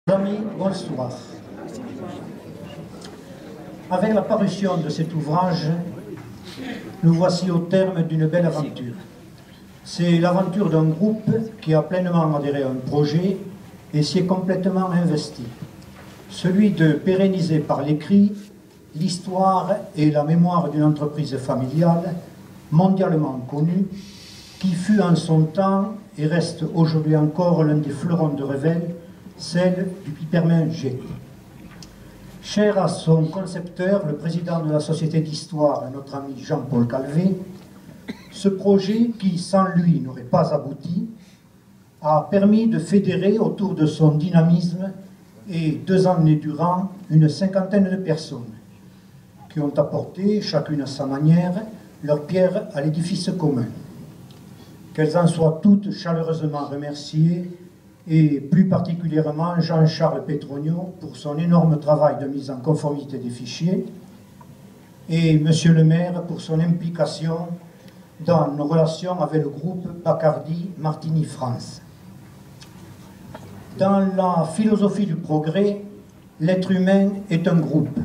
Amis, bonsoir. Avec la parution de cet ouvrage, nous voici au terme d'une belle aventure. C'est l'aventure d'un groupe qui a pleinement adhéré à un projet et s'y est complètement investi. Celui de pérenniser par l'écrit l'histoire et la mémoire d'une entreprise familiale mondialement connue qui fut en son temps et reste aujourd'hui encore l'un des fleurons de Revel, celle du Pipermin Jet. Cher à son concepteur, le président de la Société d'Histoire, notre ami Jean-Paul Calvé, ce projet, qui sans lui n'aurait pas abouti, a permis de fédérer autour de son dynamisme et 2 années durant une 50aine de personnes qui ont apporté, chacune à sa manière, leur pierre à l'édifice commun. Qu'elles en soient toutes chaleureusement remerciées, et plus particulièrement Jean-Charles Petronio pour son énorme travail de mise en conformité des fichiers, et Monsieur le maire pour son implication dans nos relations avec le groupe Bacardi Martini France. Dans la philosophie du progrès, l'être humain est un groupe.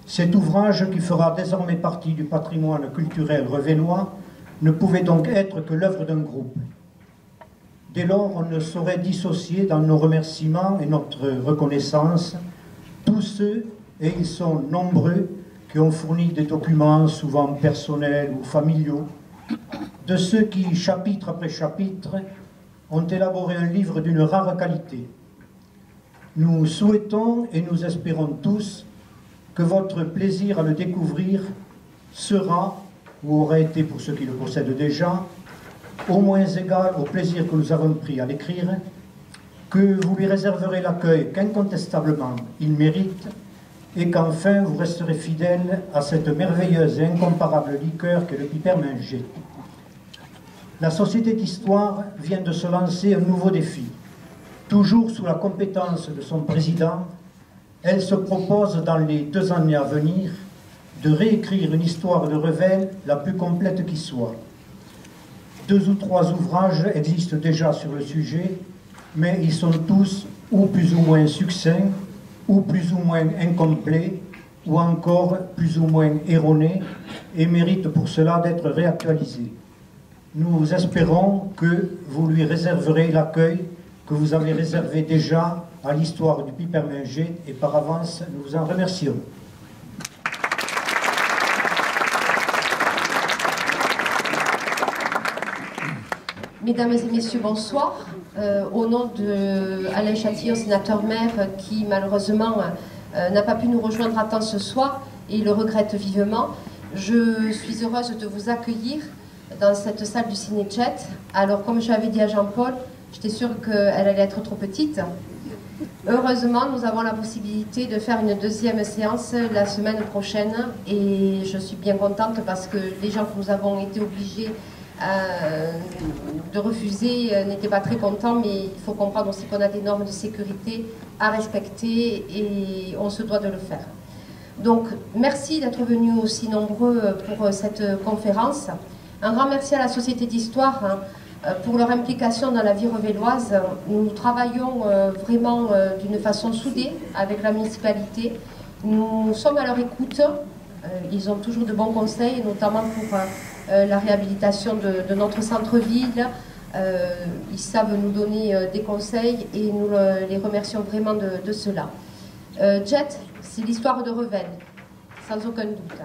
Cet ouvrage, qui fera désormais partie du patrimoine culturel revellois, ne pouvait donc être que l'œuvre d'un groupe. Dès lors, on ne saurait dissocier dans nos remerciements et notre reconnaissance tous ceux, et ils sont nombreux, qui ont fourni des documents souvent personnels ou familiaux, de ceux qui, chapitre après chapitre, ont élaboré un livre d'une rare qualité. Nous souhaitons et nous espérons tous que votre plaisir à le découvrir sera, ou aura été pour ceux qui le possèdent déjà, au moins égal au plaisir que nous avons pris à l'écrire, que vous lui réserverez l'accueil qu'incontestablement il mérite, et qu'enfin vous resterez fidèle à cette merveilleuse et incomparable liqueur qu'est le Pipermin Jet. La Société d'Histoire vient de se lancer un nouveau défi. Toujours sous la compétence de son président, elle se propose dans les 2 années à venir de réécrire une histoire de Revel la plus complète qui soit. 2 ou 3 ouvrages existent déjà sur le sujet, mais ils sont tous ou plus ou moins succincts, ou plus ou moins incomplets, ou encore plus ou moins erronés, et méritent pour cela d'être réactualisés. Nous espérons que vous lui réserverez l'accueil que vous avez réservé déjà à l'histoire du Pipermin Jet, et par avance, nous vous en remercions. Mesdames et messieurs, bonsoir. Au nom d'Alain Chatillon, sénateur-maire, qui malheureusement n'a pas pu nous rejoindre à temps ce soir et le regrette vivement, je suis heureuse de vous accueillir dans cette salle du Ciné-Jet. Alors, comme je l'avais dit à Jean-Paul, j'étais sûre qu'elle allait être trop petite. Heureusement, nous avons la possibilité de faire une 2e séance la semaine prochaine, et je suis bien contente parce que les gens que nous avons été obligés de refuser n'étaient pas très contents, mais il faut comprendre aussi qu'on a des normes de sécurité à respecter et on se doit de le faire. Donc, merci d'être venus aussi nombreux pour cette conférence. Un grand merci à la Société d'Histoire pour leur implication dans la vie revelloise. Nous travaillons vraiment d'une façon soudée avec la municipalité. Nous sommes à leur écoute. Ils ont toujours de bons conseils, notamment pour la réhabilitation de notre centre-ville. Ils savent nous donner des conseils et nous les remercions vraiment de cela. Jet, c'est l'histoire de Revel, sans aucun doute.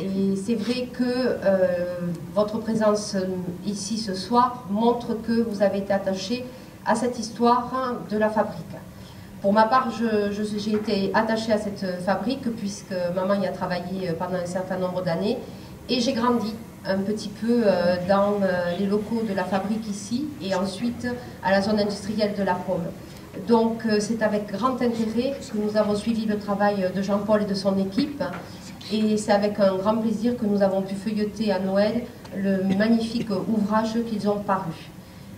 Et c'est vrai que votre présence ici ce soir montre que vous avez été attaché à cette histoire de la fabrique. Pour ma part, j'ai été attachée à cette fabrique puisque maman y a travaillé pendant un certain nombre d'années et j'ai grandi un petit peu dans les locaux de la fabrique ici et ensuite à la zone industrielle de la Pomme. Donc c'est avec grand intérêt que nous avons suivi le travail de Jean-Paul et de son équipe, et c'est avec un grand plaisir que nous avons pu feuilleter à Noël le magnifique ouvrage qu'ils ont paru.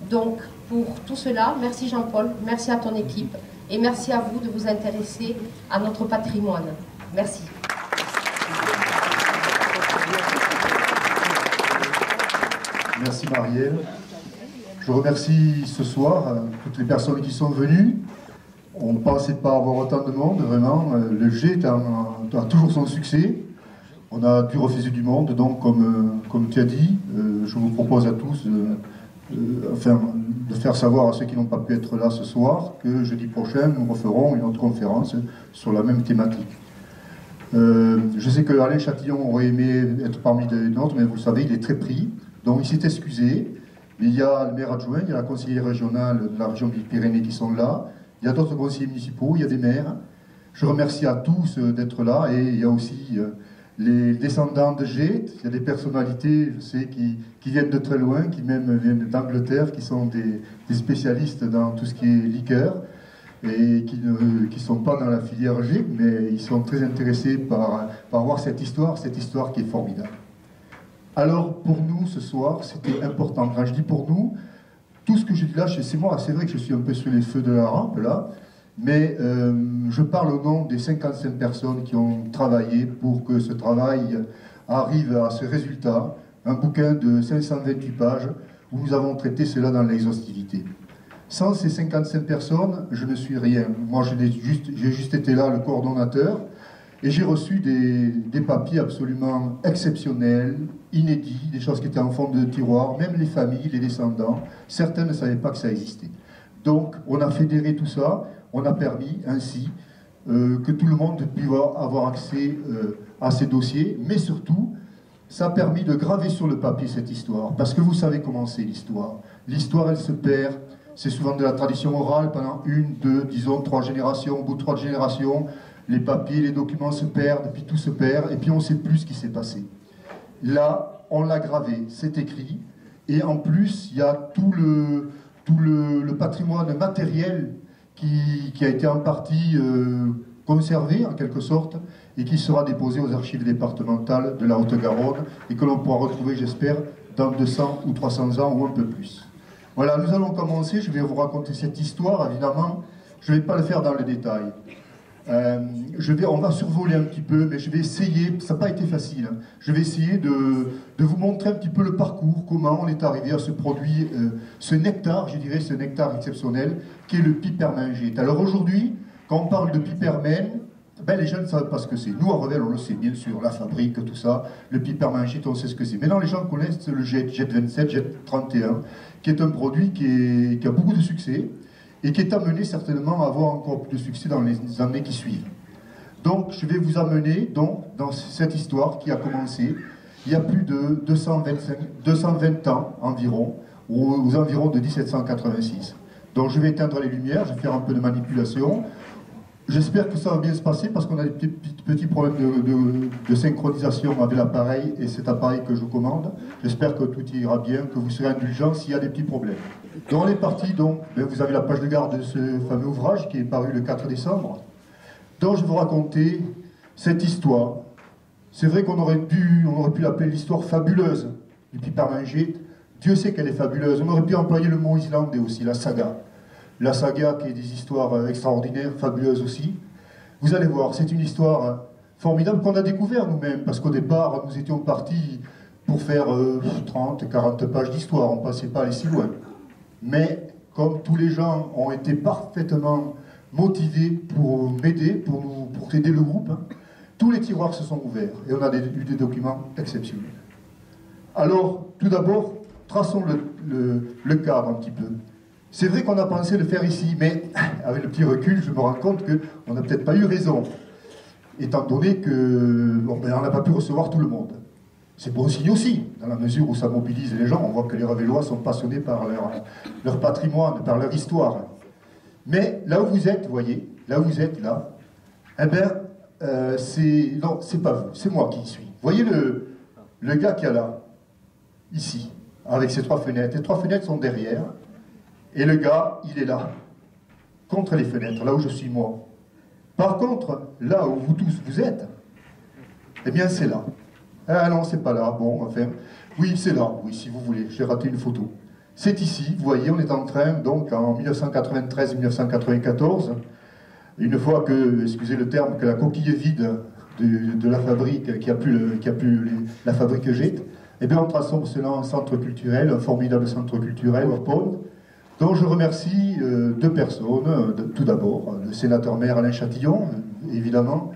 Donc pour tout cela, merci Jean-Paul, merci à ton équipe et merci à vous de vous intéresser à notre patrimoine. Merci. Merci Marielle. Je remercie ce soir toutes les personnes qui sont venues. On on ne pensait pas avoir autant de monde, vraiment. Le GIET a toujours son succès. On a dû refuser du monde, donc comme tu as dit, je vous propose à tous de faire savoir à ceux qui n'ont pas pu être là ce soir que jeudi prochain, nous referons une autre conférence sur la même thématique. Je sais que Alain Châtillon aurait aimé être parmi les nôtres, mais vous le savez, il est très pris, donc il s'est excusé. Il y a le maire adjoint, il y a la conseillère régionale de la région des Pyrénées qui sont là, il y a d'autres conseillers municipaux, il y a des maires. Je remercie à tous d'être là, et il y a aussi les descendants de GIET, il y a des personnalités, je sais, qui viennent de très loin, qui même viennent d'Angleterre, qui sont des spécialistes dans tout ce qui est liqueur, et qui ne sont pas dans la filière GIET, mais ils sont très intéressés par voir cette histoire qui est formidable. Alors, pour nous, ce soir, c'était important. Quand je dis pour nous, tout ce que je dis là, c'est moi, c'est vrai que je suis un peu sur les feux de la rampe, là, mais je parle au nom des 55 personnes qui ont travaillé pour que ce travail arrive à ce résultat, un bouquin de 528 pages, où nous avons traité cela dans l'exhaustivité. Sans ces 55 personnes, je ne suis rien. Moi, j'ai juste été là, le coordonnateur, et j'ai reçu des papiers absolument exceptionnels, inédits, des choses qui étaient en fond de tiroir, même les familles, les descendants, certains ne savaient pas que ça existait. Donc, on a fédéré tout ça, on a permis ainsi que tout le monde puisse avoir accès à ces dossiers, mais surtout, ça a permis de graver sur le papier cette histoire, parce que vous savez comment c'est l'histoire. L'histoire, elle se perd, c'est souvent de la tradition orale pendant 1, 2, disons 3 générations. Au bout de 3 générations, les papiers, les documents se perdent, puis tout se perd, et puis on ne sait plus ce qui s'est passé. Là, on l'a gravé, c'est écrit, et en plus, il y a tout le patrimoine matériel qui a été en partie conservé, en quelque sorte, et qui sera déposé aux archives départementales de la Haute-Garonne, et que l'on pourra retrouver, j'espère, dans 200 ou 300 ans, ou un peu plus. Voilà, nous allons commencer, je vais vous raconter cette histoire, évidemment, je ne vais pas le faire dans le détail. On va survoler un petit peu, mais je vais essayer, ça n'a pas été facile, hein, je vais essayer de vous montrer un petit peu le parcours, comment on est arrivé à ce produit, ce nectar, je dirais, ce nectar exceptionnel, qui est le pipermingite. Alors aujourd'hui, quand on parle de pipermen, ben les gens ne savent pas ce que c'est. Nous, à Revel, on le sait, bien sûr, la fabrique, tout ça, le pipermingite, on sait ce que c'est. Maintenant, les gens connaissent le Jet 27, Jet 31, qui est un produit qui a beaucoup de succès, et qui est amené certainement à avoir encore plus de succès dans les années qui suivent. Donc, je vais vous amener dans cette histoire qui a commencé il y a plus de 220 ans environ, aux environs de 1786. Donc, je vais éteindre les lumières, je vais faire un peu de manipulation. J'espère que ça va bien se passer parce qu'on a des petits problèmes de synchronisation avec l'appareil et cet appareil que je commande. J'espère que tout ira bien, que vous serez indulgents s'il y a des petits problèmes. Donc on est parti, donc, vous avez la page de garde de ce fameux ouvrage qui est paru le 4 décembre. Donc je vais vous raconter cette histoire. C'est vrai qu'on aurait pu l'appeler l'histoire fabuleuse du pipermingite. Dieu sait qu'elle est fabuleuse. On aurait pu employer le mot islandais aussi, la saga. La saga qui est des histoires extraordinaires, fabuleuses aussi. Vous allez voir, c'est une histoire formidable qu'on a découvert nous-mêmes, parce qu'au départ, nous étions partis pour faire 30, 40 pages d'histoire, on ne passait pas aller si loin. Mais comme tous les gens ont été parfaitement motivés pour m'aider, pour aider le groupe, tous les tiroirs se sont ouverts, et on a eu des documents exceptionnels. Alors, tout d'abord, traçons le cadre un petit peu. C'est vrai qu'on a pensé le faire ici, mais avec le petit recul, je me rends compte qu'on n'a peut-être pas eu raison, étant donné qu'on n'a pas pu recevoir tout le monde. C'est bon signe aussi, dans la mesure où ça mobilise les gens. On voit que les Revellois sont passionnés par leur patrimoine, par leur histoire. Mais là où vous êtes, vous voyez, là où vous êtes, là, eh bien, non, c'est pas vous, c'est moi qui y suis. Vous voyez le gars qui est là, ici, avec ses 3 fenêtres. Les 3 fenêtres sont derrière. Et le gars, il est là, contre les fenêtres, là où je suis moi. Par contre, là où vous tous vous êtes, eh bien c'est là. Ah non, c'est pas là, bon, enfin, oui, c'est là, oui, si vous voulez, j'ai raté une photo. C'est ici, vous voyez, on est en train, donc, en 1993-1994, une fois que, excusez le terme, que la coquille est vide de la fabrique, qui a plus la fabrique GIET, eh bien on transforme cela en centre culturel, un formidable centre culturel, au Pôle, Donc je remercie deux personnes, tout d'abord, le sénateur-maire Alain Chatillon, évidemment,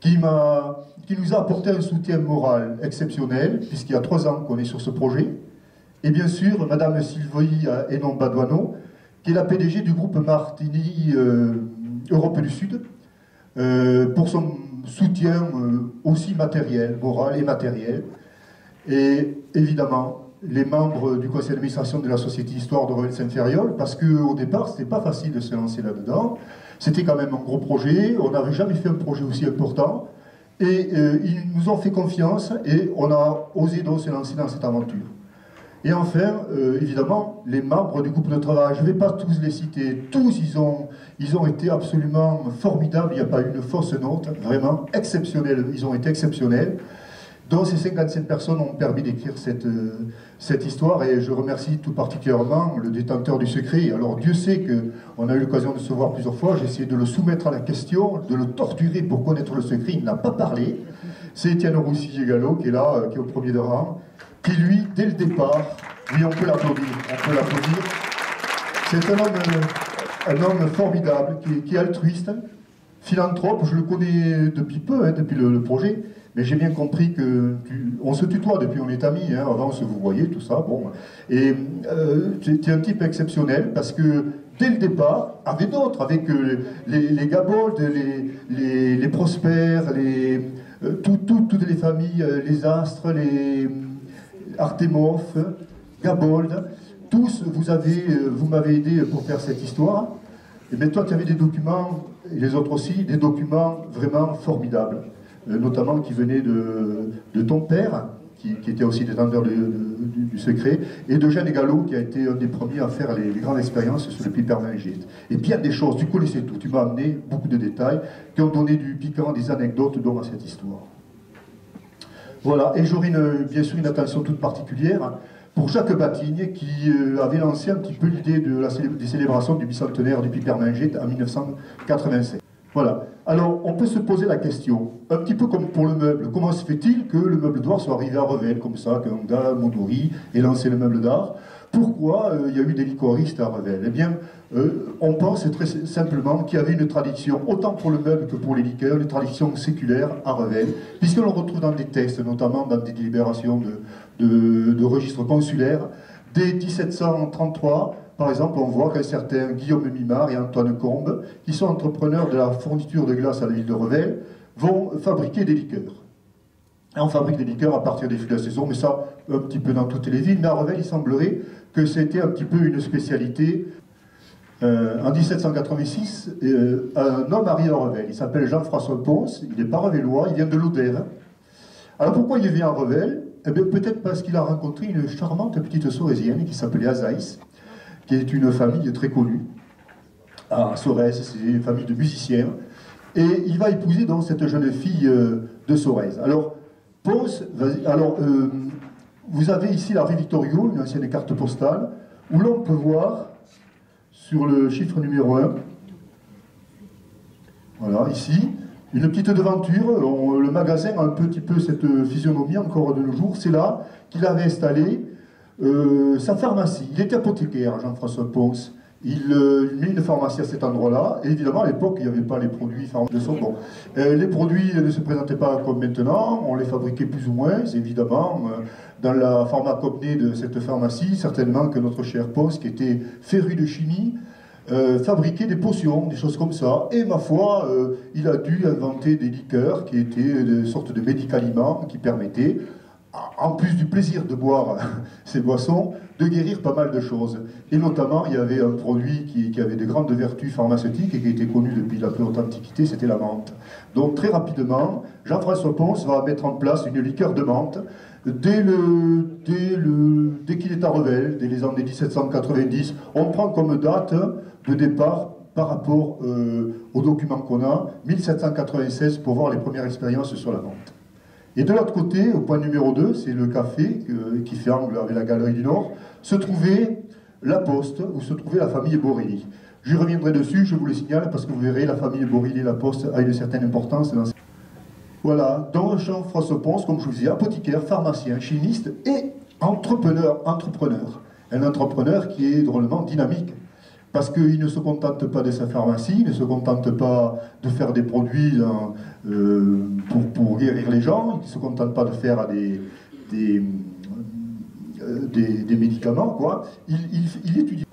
qui nous a apporté un soutien moral exceptionnel, puisqu'il y a 3 ans qu'on est sur ce projet, et bien sûr, Madame Sylvie Hénon-Badoineau, qui est la PDG du groupe Martini Europe du Sud, pour son soutien aussi matériel, moral et matériel. Et évidemment, les membres du conseil d'administration de la Société Histoire de Revel-Saint-Ferriol, parce qu'au départ, c'était pas facile de se lancer là-dedans. C'était quand même un gros projet, on n'avait jamais fait un projet aussi important, et ils nous ont fait confiance, et on a osé donc se lancer dans cette aventure. Et enfin, évidemment, les membres du groupe de travail, je ne vais pas tous les citer, tous ils ont été absolument formidables, il n'y a pas eu une fausse note, vraiment exceptionnels, ils ont été exceptionnels. Donc ces 57 personnes ont permis d'écrire cette histoire, et je remercie tout particulièrement le détenteur du secret. Alors Dieu sait qu'on a eu l'occasion de se voir plusieurs fois, j'ai essayé de le soumettre à la question, de le torturer pour connaître le secret, il n'a pas parlé. C'est Étienne Roussy-Gallo qui est là, qui est au premier de rang, qui lui, dès le départ, oui, on peut l'applaudir, c'est un homme formidable, qui est altruiste, philanthrope, je le connais depuis peu, hein, depuis le projet, mais j'ai bien compris on se tutoie depuis on est amis, hein, avant on se vous voyait, tout ça, bon. Et tu es un type exceptionnel, parce que dès le départ, avec d'autres, avec les Gabold, les Prosper, toutes les familles, les Astres, les Artemov, Gabold, tous, vous m'avez aidé pour faire cette histoire. Et bien toi, tu avais des documents, et les autres aussi, des documents vraiment formidables, notamment qui venaient de ton père, qui était aussi détenteur du secret, et de Jeanne Gallo, qui a été un des premiers à faire les grandes expériences sur le pipermingite. Et bien des choses, tu connaissais tout, tu m'as amené beaucoup de détails, qui ont donné du piquant, des anecdotes dans cette histoire. Voilà, et j'aurais bien sûr une attention toute particulière pour Jacques Batigne, qui avait lancé un petit peu l'idée des célébrations du bicentenaire du pipermingite en 1987. Voilà. Alors, on peut se poser la question, un petit peu comme pour le meuble, comment se fait-il que le meuble d'art soit arrivé à Revel, comme ça, qu'un gars, Mondouri, ait lancé le meuble d'art? Pourquoi il y a eu des liquoristes à Revel? Eh bien, on pense très simplement qu'il y avait une tradition, autant pour le meuble que pour les liqueurs, une tradition séculaire à Revel, puisque l'on retrouve dans des textes, notamment dans des délibérations de registres consulaires, dès 1733, par exemple, on voit qu'un certain Guillaume Mimard et Antoine Combe, qui sont entrepreneurs de la fourniture de glace à la ville de Revel, vont fabriquer des liqueurs. Et on fabrique des liqueurs à partir des fruits de la saison, mais ça, un petit peu dans toutes les villes. Mais à Revel, il semblerait que c'était un petit peu une spécialité. En 1786, un homme arrive à Revel. Il s'appelle Jean-François Ponce, il n'est pas revellois, il vient de l'Oder. Alors pourquoi il vient à Revel? Eh bien, peut-être parce qu'il a rencontré une charmante petite Sorésienne qui s'appelait Azaïs, qui est une famille très connue. À Sorèze, c'est une famille de musiciens. Et il va épouser donc cette jeune fille de Sorèze. Alors, Ponce, vous avez ici la rue Vittorio, une ancienne carte postale, où l'on peut voir, sur le chiffre numéro 1, voilà, ici, une petite devanture. Le magasin a un petit peu cette physionomie encore de nos jours. C'est là qu'il avait installé sa pharmacie. Il était apothicaire, Jean-François Ponce. Il met une pharmacie à cet endroit-là. Et évidemment, à l'époque, il n'y avait pas les produits pharmaceutiques. Bon. Les produits ne se présentaient pas comme maintenant. On les fabriquait plus ou moins, évidemment. Dans la pharmacopée de cette pharmacie, certainement que notre cher Ponce, qui était féru de chimie, fabriquait des potions, des choses comme ça. Et ma foi, il a dû inventer des liqueurs qui étaient des sortes de médicaments qui permettaient, en plus du plaisir de boire ces boissons, de guérir pas mal de choses. Et notamment, il y avait un produit qui avait de grandes vertus pharmaceutiques et qui était connu depuis la plus haute antiquité, c'était la menthe. Donc très rapidement, Jean-François Ponce va mettre en place une liqueur de menthe dès qu'il est à Revel, dès les années 1790. On prend comme date de départ par rapport aux documents qu'on a, 1796, pour voir les premières expériences sur la menthe. Et de l'autre côté, au point numéro 2, c'est le café qui fait angle avec la galerie du Nord, se trouvait la Poste, où se trouvait la famille Borilli. J'y reviendrai dessus, je vous le signale, parce que vous verrez, la famille Borilli et la Poste a une certaine importance dans. Voilà, donc Jean-François Ponce, comme je vous disais, apothicaire, pharmacien, chimiste et entrepreneur. un entrepreneur qui est drôlement dynamique. Parce qu'il ne se contente pas de sa pharmacie, il ne se contente pas de faire des produits pour guérir les gens, il ne se contente pas de faire des médicaments, quoi. Il étudie.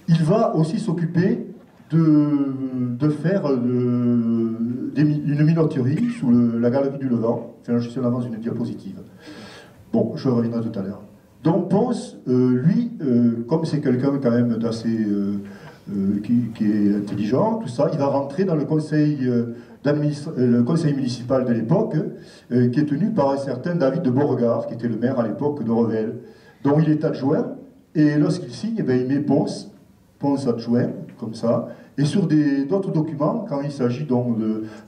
Il va aussi s'occuper de faire une minoterie sous la galerie du Levant. Enfin, je suis en avance d'une diapositive. Bon, je reviendrai tout à l'heure. Donc Ponce, lui, comme c'est quelqu'un quand même d'assez qui est intelligent, tout ça, il va rentrer dans le conseil municipal de l'époque, qui est tenu par un certain David de Beauregard, qui était le maire à l'époque de Revel, dont il est adjoint, et lorsqu'il signe, eh bien, il met Ponce adjoint, comme ça, et sur d'autres documents, quand il s'agit donc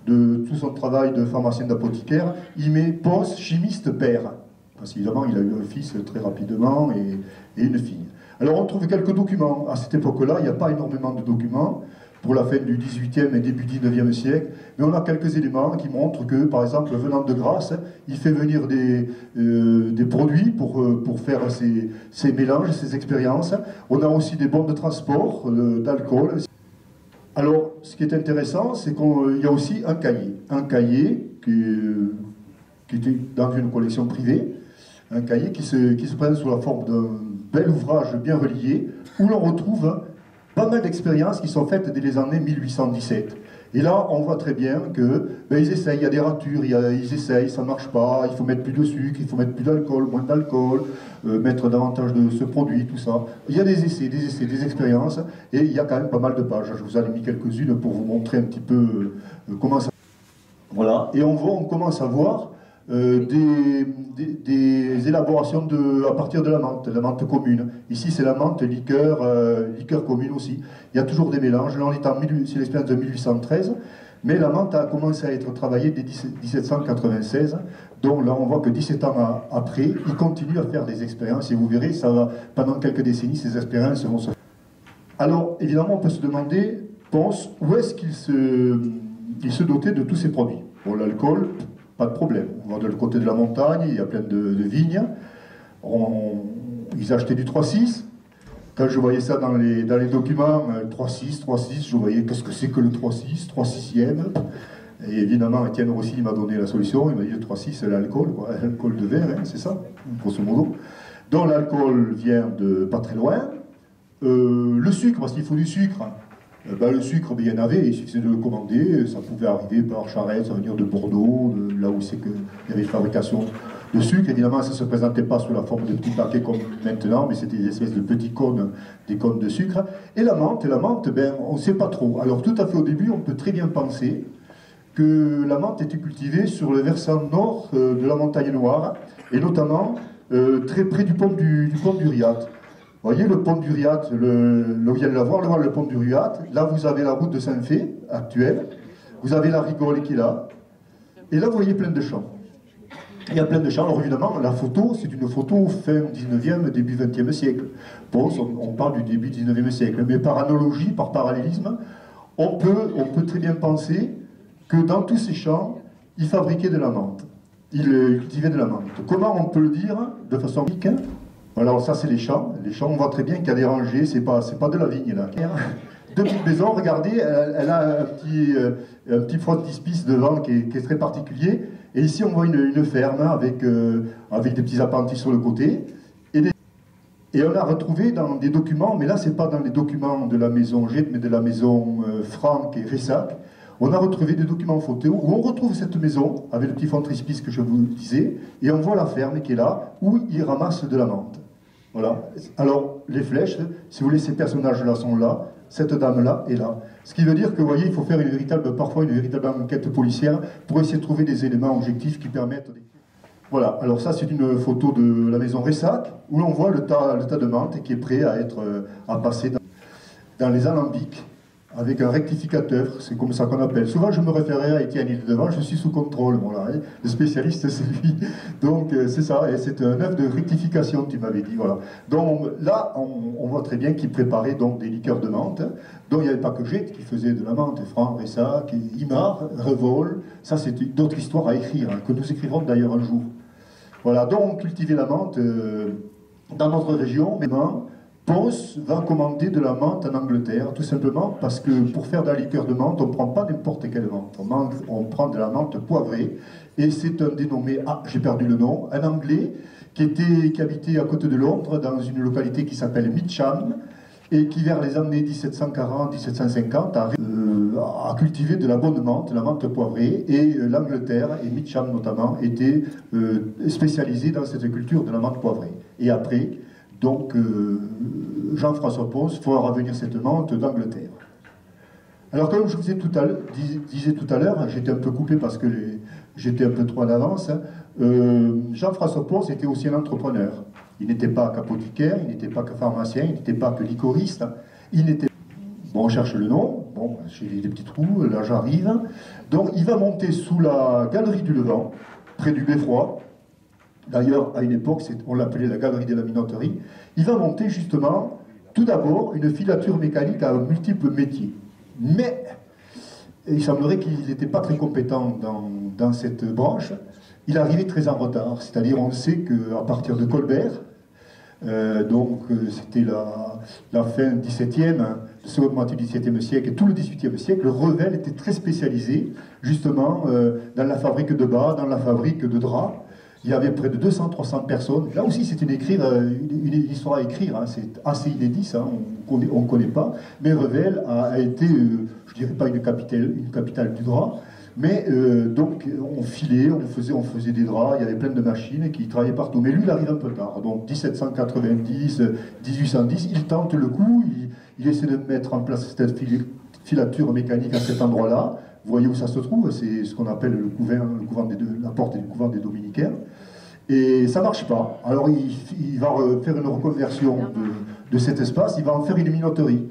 de tout son travail de pharmacien d'apothicaire, il met Ponce chimiste père. Parce qu'évidemment, il a eu un fils très rapidement et une fille. Alors, on trouve quelques documents. À cette époque-là, il n'y a pas énormément de documents pour la fin du XVIIIe et début du XIXe siècle, mais on a quelques éléments qui montrent que, par exemple, venant de Grasse, il fait venir des produits pour faire ces mélanges, ces expériences. On a aussi des bons de transport d'alcool. Alors, ce qui est intéressant, c'est qu'il y a aussi un cahier qui était dans une collection privée, un cahier qui se présente sous la forme d'un bel ouvrage bien relié, où l'on retrouve pas mal d'expériences qui sont faites dès les années 1817. Et là, on voit très bien que ils essayent, il y a des ratures, ils essayent, ça ne marche pas, il faut mettre plus de sucre, il faut mettre plus d'alcool, moins d'alcool, mettre davantage de ce produit, tout ça. Il y a des essais, des expériences, et il y a quand même pas mal de pages. Je vous en ai mis quelques-unes pour vous montrer un petit peu comment ça... Voilà, et on commence à voir des élaborations à partir de la menthe commune. Ici, c'est la menthe liqueur commune aussi. Il y a toujours des mélanges. Là, c'est l'expérience de 1813, mais la menthe a commencé à être travaillée dès 1796. Donc là, on voit que 17 ans après, il continue à faire des expériences, et vous verrez, ça va, pendant quelques décennies, ces expériences vont se faire. Alors, évidemment, on peut se demander, Ponce, où est-ce qu'il se dotait de tous ces produits? Bon, l'alcool, pas de problème. On va de le côté de la montagne, il y a plein de vignes. Ils achetaient du 3,6. Quand je voyais ça dans les documents, 3,6, je voyais qu'est-ce que c'est que le 3,6, 3,6e. Et évidemment, Étienne Rossi m'a donné la solution. Il m'a dit le 3,6, c'est l'alcool, l'alcool de verre, hein, c'est ça, grosso modo. Donc l'alcool vient de pas très loin. Le sucre, parce qu'il faut du sucre. Le sucre, il y en avait, il suffisait de le commander, ça pouvait arriver par charrette, ça venir de Bordeaux, là où c'est qu'il y avait fabrication de sucre. Évidemment, ça ne se présentait pas sous la forme de petits paquets comme maintenant, mais c'était des espèces de petits cônes, des cônes de sucre. Et la menthe, on ne sait pas trop. Alors tout à fait au début, on peut très bien penser que la menthe était cultivée sur le versant nord de la montagne Noire, et notamment très près du pont du Riat. Vous voyez le pont du Riat, vous allez la voir, le pont du Riat. Là, vous avez la route de Saint-Fé, actuelle. Vous avez la Rigole qui est là. Et là, vous voyez plein de champs. Il y a plein de champs. Alors, évidemment, la photo, c'est une photo fin 19e, début 20e siècle. Bon, on parle du début 19e siècle. Mais par analogie, par parallélisme, on peut très bien penser que dans tous ces champs, ils fabriquaient de la menthe. Ils cultivaient de la menthe. Comment on peut le dire de façon unique? Alors ça c'est les champs. Les champs, on voit très bien qu'il y a des rangées, c'est pas de la vigne là. Deux petites maisons, regardez, elle a un petit frontispice devant qui est très particulier. Et ici on voit une ferme avec des petits appentis sur le côté. Et on a retrouvé dans des documents, mais là c'est pas dans les documents de la maison Gette, mais de la maison Franck et Ressac. On a retrouvé des documents photos où on retrouve cette maison avec le petit frontispice que je vous disais, et on voit la ferme qui est là, où ils ramassent de la menthe. Voilà. Alors, les flèches, si vous voulez, ces personnages-là sont là, cette dame-là est là. Ce qui veut dire que, vous voyez, il faut faire parfois une véritable enquête policière pour essayer de trouver des éléments objectifs qui permettent... Voilà, alors ça c'est une photo de la maison Ressac, où l'on voit le tas de menthe qui est prêt à passer dans les alambics, avec un rectificateur, c'est comme ça qu'on appelle. Souvent je me référais à Étienne, il est devant, je suis sous contrôle, voilà, hein. Le spécialiste c'est lui. Donc c'est ça, et c'est un œuf de rectification, tu m'avais dit, voilà. Donc là, on voit très bien qu'il préparait donc des liqueurs de menthe, dont il n'y avait pas que Gette qui faisait de la menthe, Franck, Ressac, Imard, Revol, ça c'est d'autres histoires à écrire, hein, que nous écrivrons d'ailleurs un jour. Voilà, donc on cultivait la menthe dans notre région, mais Pons va commander de la menthe en Angleterre, tout simplement parce que pour faire de la liqueur de menthe, on ne prend pas n'importe quelle menthe. On prend de la menthe poivrée, et c'est un dénommé, j'ai perdu le nom, un Anglais qui habitait à côté de Londres, dans une localité qui s'appelle Mitcham, et qui, vers les années 1740-1750, a cultivé de la bonne menthe, la menthe poivrée, et l'Angleterre, et Mitcham notamment, étaient spécialisés dans cette culture de la menthe poivrée. Et après, donc, Jean-François Pons fera venir cette menthe d'Angleterre. Alors, comme je vous disais tout à l'heure, j'étais un peu coupé parce que j'étais un peu trop en avance, Jean-François Pons était aussi un entrepreneur. Il n'était pas qu'apothicaire, il n'était pas que pharmacien, il n'était pas que liquoriste, il n'était... Bon, on cherche le nom, bon, j'ai des petits trous, là j'arrive. Donc, il va monter sous la galerie du Levant, près du Beffroi. D'ailleurs, à une époque, on l'appelait la galerie de la minoterie. Il va monter justement, tout d'abord, une filature mécanique à multiples métiers. Mais il semblerait qu'il n'était pas très compétent dans cette branche. Il arrivait très en retard, c'est-à-dire on sait qu'à partir de Colbert, c'était la fin 17e, la seconde moitié du XVIIe siècle et tout le XVIIIe siècle, Revel était très spécialisé justement dans la fabrique de bas, dans la fabrique de draps. Il y avait près de 200-300 personnes. Là aussi, c'est une histoire à écrire. Hein. C'est assez inédit, ça. On ne connaît pas. Mais Revel a été, je dirais pas une capitale du drap, mais donc on filait, on faisait des draps. Il y avait plein de machines qui travaillaient partout. Mais lui, il arrive un peu tard. Donc 1790, 1810, il tente le coup. Il essaie de mettre en place cette filature mécanique à cet endroit-là. Vous voyez où ça se trouve, c'est ce qu'on appelle la porte du couvent des Dominicains. Et ça ne marche pas. Alors il va faire une reconversion de cet espace, il va en faire une minoterie.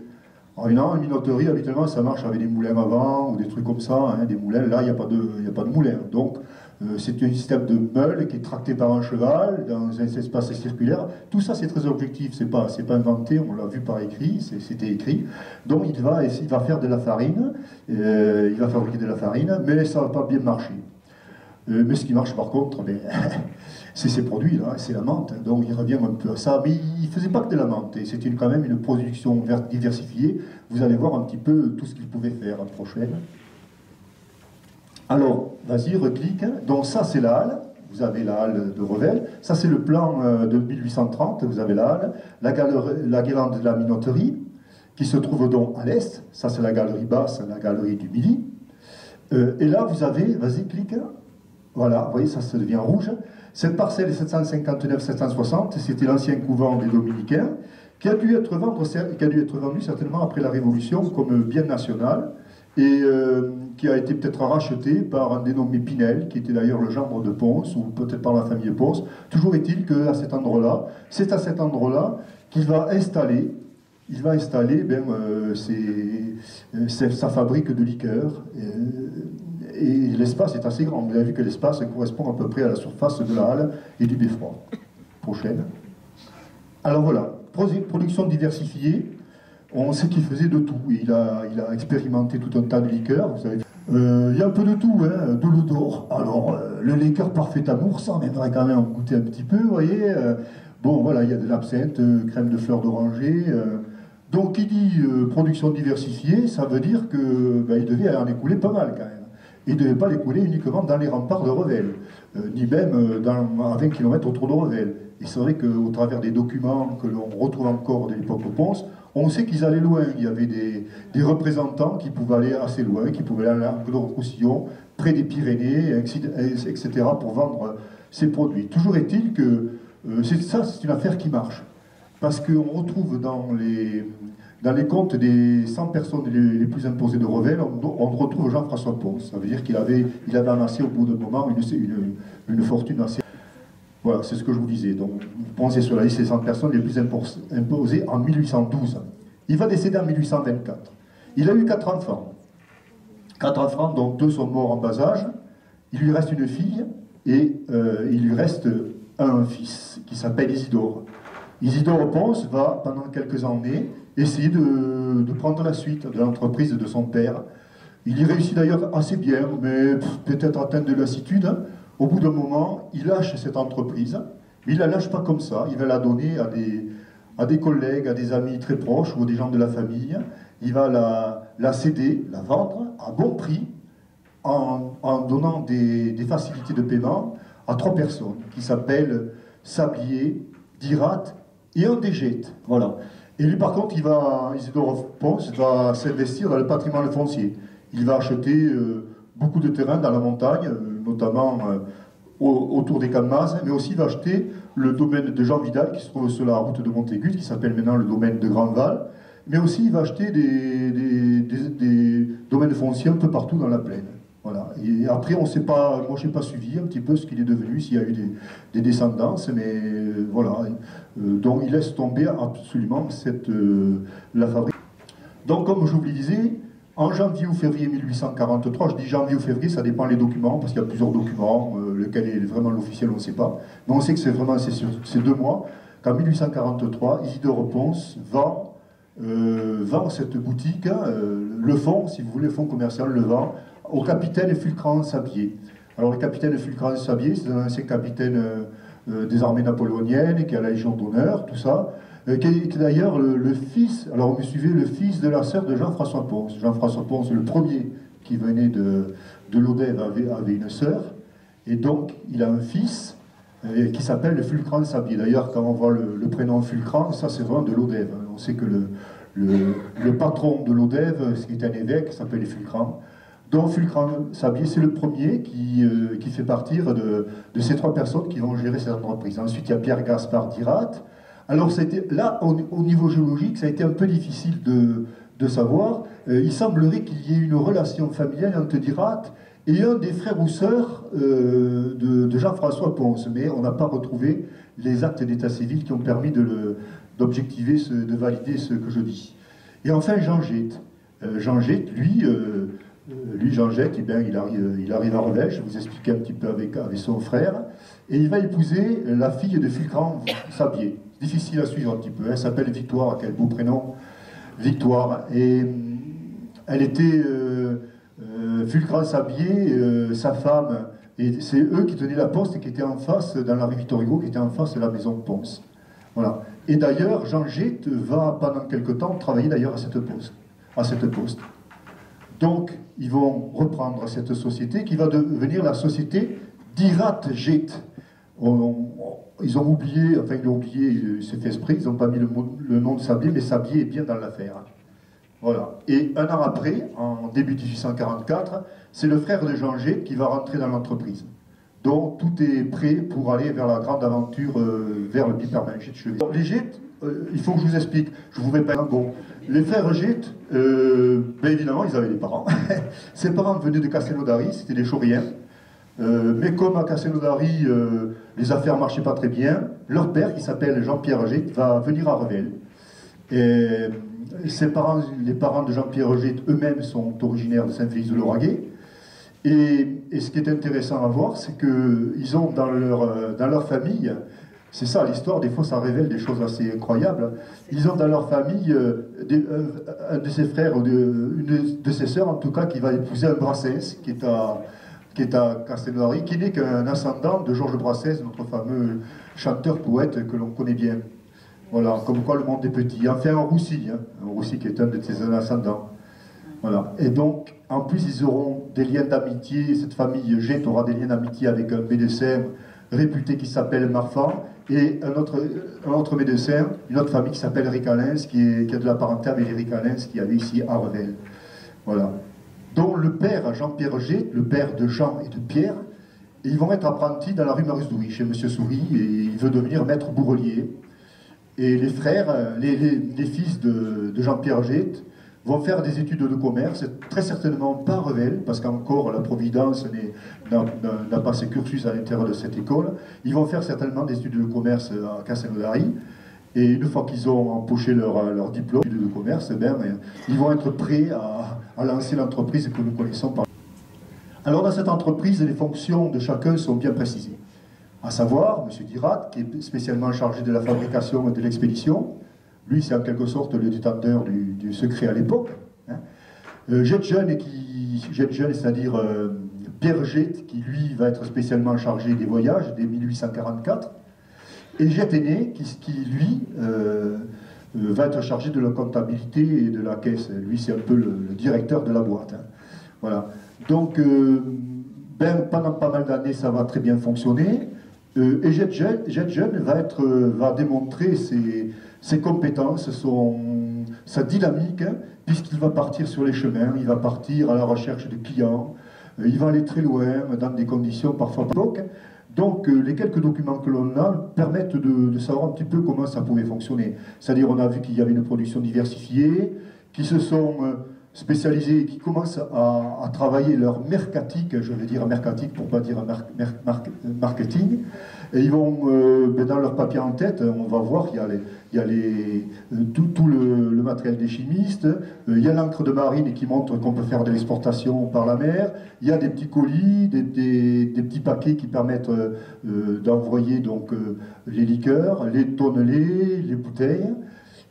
Alors une minoterie, habituellement, ça marche avec des moulins à vent ou des trucs comme ça, hein, des moulins. Là, il n'y a pas de moulin. Donc, c'est un système de meule qui est tracté par un cheval dans un espace circulaire. Tout ça, c'est très objectif. C'est pas inventé, on l'a vu par écrit, c'était écrit. Donc, il va faire de la farine, il va fabriquer de la farine, mais ça ne va pas bien marcher. Mais ce qui marche, par contre, c'est ces produits-là, c'est la menthe. Donc, il revient un peu à ça. Mais il ne faisait pas que de la menthe. Et c'était quand même une production diversifiée. Vous allez voir un petit peu tout ce qu'il pouvait faire en prochaine. Alors, vas-y, reclique. Donc ça, c'est la halle. Vous avez la halle de Revel. Ça, c'est le plan de 1830. Vous avez la halle. La guirlande de la minoterie, qui se trouve donc à l'est. Ça, c'est la galerie basse, la galerie du Midi. Et là, vous avez, vas-y, clique. Voilà, vous voyez, ça devient rouge. Cette parcelle 759-760, c'était l'ancien couvent des Dominicains, qui a dû être vendu certainement après la Révolution comme bien national, et qui a été peut-être racheté par un dénommé Pinel, qui était d'ailleurs le gendre de Pons, ou peut-être par la famille Pons. Toujours est-il qu'à cet endroit-là, c'est à cet endroit-là qu'il va installer sa fabrique de liqueurs. Et l'espace est assez grand. Vous avez vu que l'espace correspond à peu près à la surface de la halle et du beffroi. Prochaine. Alors voilà, production diversifiée. On sait qu'il faisait de tout. Il a expérimenté tout un tas de liqueurs. Vous savez. Il y a un peu de tout, hein, de l'eau d'or. Alors, le liqueur parfait amour, ça, on aimerait quand même en goûter un petit peu, vous voyez. Bon, voilà, il y a de l'absinthe, crème de fleurs d'oranger. Donc, qui dit production diversifiée, ça veut dire que il devait en écouler pas mal, quand même. Il ne devait pas l'écouler uniquement dans les remparts de Revel, ni même à 20 km autour de Revel. Et c'est vrai qu'au travers des documents que l'on retrouve encore de l'époque Pons, on sait qu'ils allaient loin. Il y avait des représentants qui pouvaient aller assez loin, qui pouvaient aller à Languedoc-Roussillon, près des Pyrénées, etc., pour vendre ces produits. Toujours est-il que c'est une affaire qui marche. Parce qu'on retrouve dans les comptes des 100 personnes les plus imposées de Revel, on retrouve Jean-François Pons. Ça veut dire qu'il avait amassé au bout d'un moment une fortune assez... Voilà, c'est ce que je vous disais. Donc, vous pensez sur la liste des 100 personnes les plus imposées en 1812. Il va décéder en 1824. Il a eu 4 enfants. 4 enfants, dont 2 sont morts en bas âge. Il lui reste une fille et il lui reste un fils qui s'appelle Isidore. Isidore Pons va, pendant quelques années, essayer de prendre la suite de l'entreprise de son père. Il y réussit d'ailleurs assez bien, mais peut-être atteint de lassitude. Au bout d'un moment, il lâche cette entreprise, mais il ne la lâche pas comme ça. Il va la donner à des collègues, à des amis très proches ou à des gens de la famille. Il va la céder, la vendre à bon prix en donnant des facilités de paiement à 3 personnes qui s'appellent Sablier, Dirat et un des Gêtes. Voilà. Et lui, par contre, Isidore Ponce va s'investir dans le patrimoine foncier. Il va acheter beaucoup de terrain dans la montagne, notamment autour des Camps de Maz, mais aussi il va acheter le domaine de Jean Vidal, qui se trouve sur la route de Montaigut, qui s'appelle maintenant le domaine de Grandval, mais aussi il va acheter des domaines fonciers un peu partout dans la plaine. Voilà. Et après, on sait pas, moi je n'ai pas suivi un petit peu ce qu'il est devenu, s'il y a eu des descendances, mais voilà. Donc il laisse tomber absolument la fabrique. Donc comme je vous le disais, en janvier ou février 1843, je dis janvier ou février, ça dépend des documents, parce qu'il y a plusieurs documents, lequel est vraiment l'officiel, on ne sait pas. Mais on sait que c'est vraiment ces 2 mois, qu'en 1843, Isidore Ponce vend cette boutique, le fonds, si vous voulez, le fonds commercial le vend, au capitaine Fulcran Sabier. Alors le capitaine Fulcran Sabier, c'est un ancien capitaine des armées napoléoniennes, qui a la Légion d'honneur, tout ça, qui est d'ailleurs le fils, alors vous me suivez, le fils de la sœur de Jean-François Ponce. Jean-François Ponce, le premier qui venait de l'Odève, avait une sœur, et donc il a un fils qui s'appelle le Fulcran Sabier. D'ailleurs, quand on voit le prénom Fulcran, ça c'est vraiment de l'Odève. On sait que le patron de l'Odève, qui était un évêque, s'appelle Fulcran. Donc Fulcran Sabier, c'est le premier qui fait partir de ces 3 personnes qui vont gérer cette entreprise. Ensuite, il y a Pierre Gaspard Dirat. Alors là, au niveau géologique, ça a été un peu difficile de savoir. Il semblerait qu'il y ait une relation familiale entre Dirat et un des frères ou sœurs de Jean-François Ponce, mais on n'a pas retrouvé les actes d'état civil qui ont permis d'objectiver, de valider ce que je dis. Et enfin, Jean Gêtes. Jean Gêtes, lui, Jean Gêtes, eh bien, il arrive à Revel, je vais vous expliquer un petit peu avec son frère, et il va épouser la fille de Fulcran Sabier. Difficile à suivre un petit peu, elle s'appelle Victoire, quel beau prénom, Victoire, et elle était Fulcran Sabier, sa femme, et c'est eux qui tenaient la poste et qui étaient en face, dans la rue Victor Hugo, qui était en face de la maison de Ponce. Voilà. Et d'ailleurs, Jean Gêtes va pendant quelque temps travailler d'ailleurs à cette poste. Donc, ils vont reprendre cette société qui va devenir la société Dirat-Gêtes. Ils ont oublié, c'est fait esprit, ils n'ont pas mis le nom de Sabier, mais Sabier est bien dans l'affaire. Voilà. Et un an après, en début 1844, c'est le frère de Jean Gêtes qui va rentrer dans l'entreprise. Donc, tout est prêt pour aller vers la grande aventure, vers le Piperman Gêtes-Chevet. Les Gêtes, il faut que je vous explique, je vous vais pas... Bon, les frères Gêtes, bien évidemment, ils avaient des parents. Ses parents venaient de Castelnaudary, c'était des Chauriens. Mais comme à Castelnaudary, les affaires ne marchaient pas très bien, leur père, qui s'appelle Jean-Pierre Gêtes, va venir à Revel. Et les parents de Jean-Pierre Gêtes eux-mêmes sont originaires de Saint-Félix-de-Lauragais. Et ce qui est intéressant à voir, c'est qu'ils ont dans leur famille, c'est ça l'histoire, des fois ça révèle des choses assez incroyables, ils ont dans leur famille un de ses frères, ou une de ses sœurs en tout cas, qui va épouser un Brassens, qui est à Castelnaudary, qui n'est qu'un ascendant de Georges Brassens, notre fameux chanteur-poète que l'on connaît bien. Voilà, comme quoi le monde est petit. Enfin, un Roussy qui est un de ses ascendants. Voilà. Et donc, en plus, ils auront des liens d'amitié, cette famille Gêtes aura des liens d'amitié avec un médecin réputé qui s'appelle Marfan, et un autre médecin, une autre famille qui s'appelle Ricalens, qui a de la parenté avec les Ricalens qui avaient ici à Revel. Voilà. Donc le père, Jean-Pierre Gêtes, le père de Jean et de Pierre, ils vont être apprentis dans la rue Maurice-Doury, chez M. Souris, et il veut devenir maître bourrelier. Et les frères, les fils de Jean-Pierre Gêtes, vont faire des études de commerce, très certainement pas à Revel, parce qu'encore la Providence n'a pas ses cursus à l'intérieur de cette école. Ils vont faire certainement des études de commerce à Castelnaudary, et une fois qu'ils ont empoché leur diplôme de commerce, ils vont être prêts à lancer l'entreprise que nous connaissons. Alors dans cette entreprise, les fonctions de chacun sont bien précisées. À savoir, M. Dirat, qui est spécialement chargé de la fabrication et de l'expédition. Lui, c'est en quelque sorte le détenteur du secret à l'époque. Gêtes jeune, c'est-à-dire Pierre Gêtes, qui lui va être spécialement chargé des voyages dès 1844. Et Jet est né, qui lui, va être chargé de la comptabilité et de la caisse. Lui, c'est un peu le directeur de la boîte. Hein. Voilà. Donc, pendant pas mal d'années, ça va très bien fonctionner. Et Jet Jeune va démontrer ses compétences, sa dynamique, hein, puisqu'il va partir sur les chemins, il va partir à la recherche de clients, il va aller très loin, dans des conditions parfois bloquées. Donc les quelques documents que l'on a permettent de savoir un petit peu comment ça pouvait fonctionner. C'est-à-dire on a vu qu'il y avait une production diversifiée, qui se sont spécialisés, qui commencent à travailler leur mercatique, je vais dire mercatique pour ne pas dire marketing, et ils vont, dans leur papier en tête, on va voir, il y a tout le matériel des chimistes, il y a l'encre de marine qui montre qu'on peut faire de l'exportation par la mer, il y a des petits colis, des petits paquets qui permettent d'envoyer donc les liqueurs, les tonnelés, les bouteilles.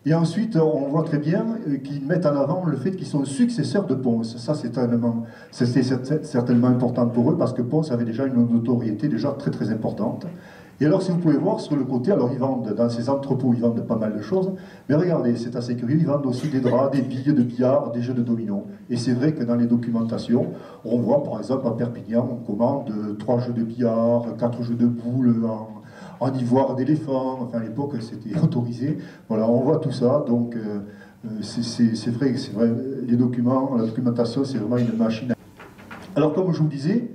Et ensuite, on voit très bien qu'ils mettent en avant le fait qu'ils sont successeurs de Ponce. Ça, c'était certainement important pour eux, parce que Ponce avait déjà une notoriété déjà très très importante. Et alors, si vous pouvez voir sur le côté, alors ils vendent, dans ces entrepôts, ils vendent pas mal de choses, mais regardez, c'est assez curieux, ils vendent aussi des draps, des billes de billard, des jeux de dominos. Et c'est vrai que dans les documentations, on voit par exemple à Perpignan, on commande 3 jeux de billard, 4 jeux de boules, en ivoire d'éléphant, enfin à l'époque c'était autorisé. Voilà, on voit tout ça, donc c'est vrai, les documents, la documentation, c'est vraiment une machine. Alors comme je vous disais,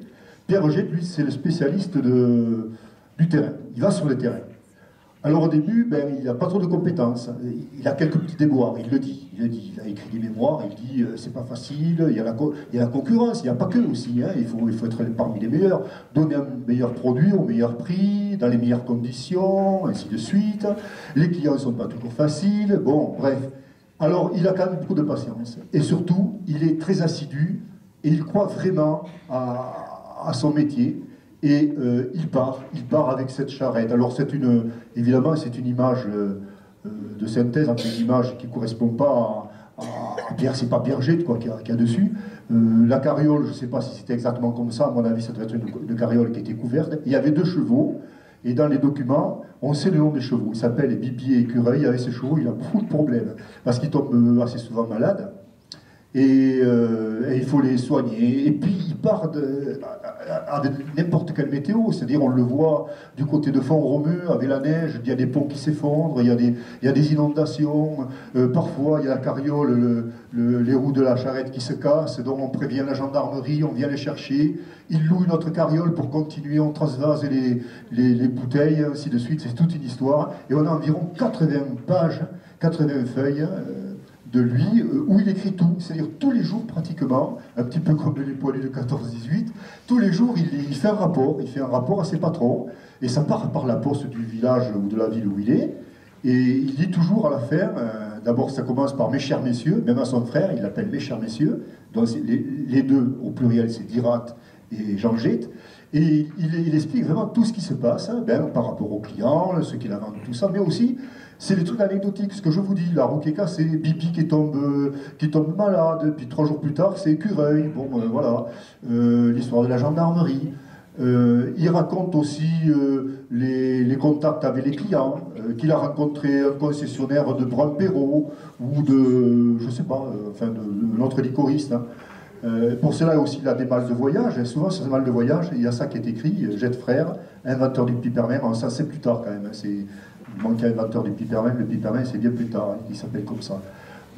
Pierre Jet, lui, c'est le spécialiste du terrain, il va sur le terrain. Alors au début, il n'a pas trop de compétences, il a quelques petits déboires, il le dit, il a écrit des mémoires, il dit c'est pas facile, il y a la concurrence, il n'y a pas que aussi, hein, il faut être parmi les meilleurs, donner un meilleur produit au meilleur prix, dans les meilleures conditions, ainsi de suite, les clients ne sont pas toujours faciles, bon, bref. Alors il a quand même beaucoup de patience, et surtout, il est très assidu, et il croit vraiment à son métier. Et il part avec cette charrette. Alors évidemment, c'est une image de synthèse, une image qui ne correspond pas à Pierre, c'est pas Pierre Jet quoi qu'il y a dessus. La carriole, je ne sais pas si c'était exactement comme ça, à mon avis, ça devait être une carriole qui était couverte. Il y avait 2 chevaux, et dans les documents, on sait le nom des chevaux. Il s'appelle Bibi et Écureuil. Avec ces chevaux, il a beaucoup de problèmes, parce qu'il tombe assez souvent malade. Et il faut les soigner. Et puis il part avec n'importe quelle météo, c'est-à-dire on le voit du côté de Font-Romeu avec la neige, il y a des ponts qui s'effondrent, il y a des inondations, parfois il y a la carriole, les roues de la charrette qui se cassent, donc on prévient la gendarmerie, on vient les chercher, ils louent une autre carriole pour continuer, on transvase les bouteilles, ainsi de suite, c'est toute une histoire. Et on a environ 80 pages, 80 feuilles, de lui, où il écrit tout, c'est-à-dire tous les jours pratiquement, un petit peu comme les poilus de 14-18, tous les jours il fait un rapport à ses patrons, et ça part par la poste du village ou de la ville où il est, et il dit toujours à la fin, d'abord ça commence par mes chers messieurs, même à son frère, il l'appelle mes chers messieurs, donc les deux au pluriel c'est Dirat et Jean Jet, et il explique vraiment tout ce qui se passe, hein, par rapport aux clients, ce qu'il a vendu, tout ça, mais aussi c'est des trucs anecdotiques, ce que je vous dis, la roue qui est cassée, Bibi qui tombe malade, puis 3 jours plus tard c'est Écureuil, bon voilà, l'histoire de la gendarmerie. Il raconte aussi les contacts avec les clients, qu'il a rencontré un concessionnaire de Brun-Perrault, ou de, je sais pas, enfin de l'autre licoriste, hein. Pour cela aussi il a des malles de voyage, et souvent ces malles de voyage, il y a ça qui est écrit, Jet Frère, inventeur du pipermin, ça c'est plus tard quand même, hein, il manque un inventeur du pipermin, le pipermin c'est bien plus tard, hein, il s'appelle comme ça.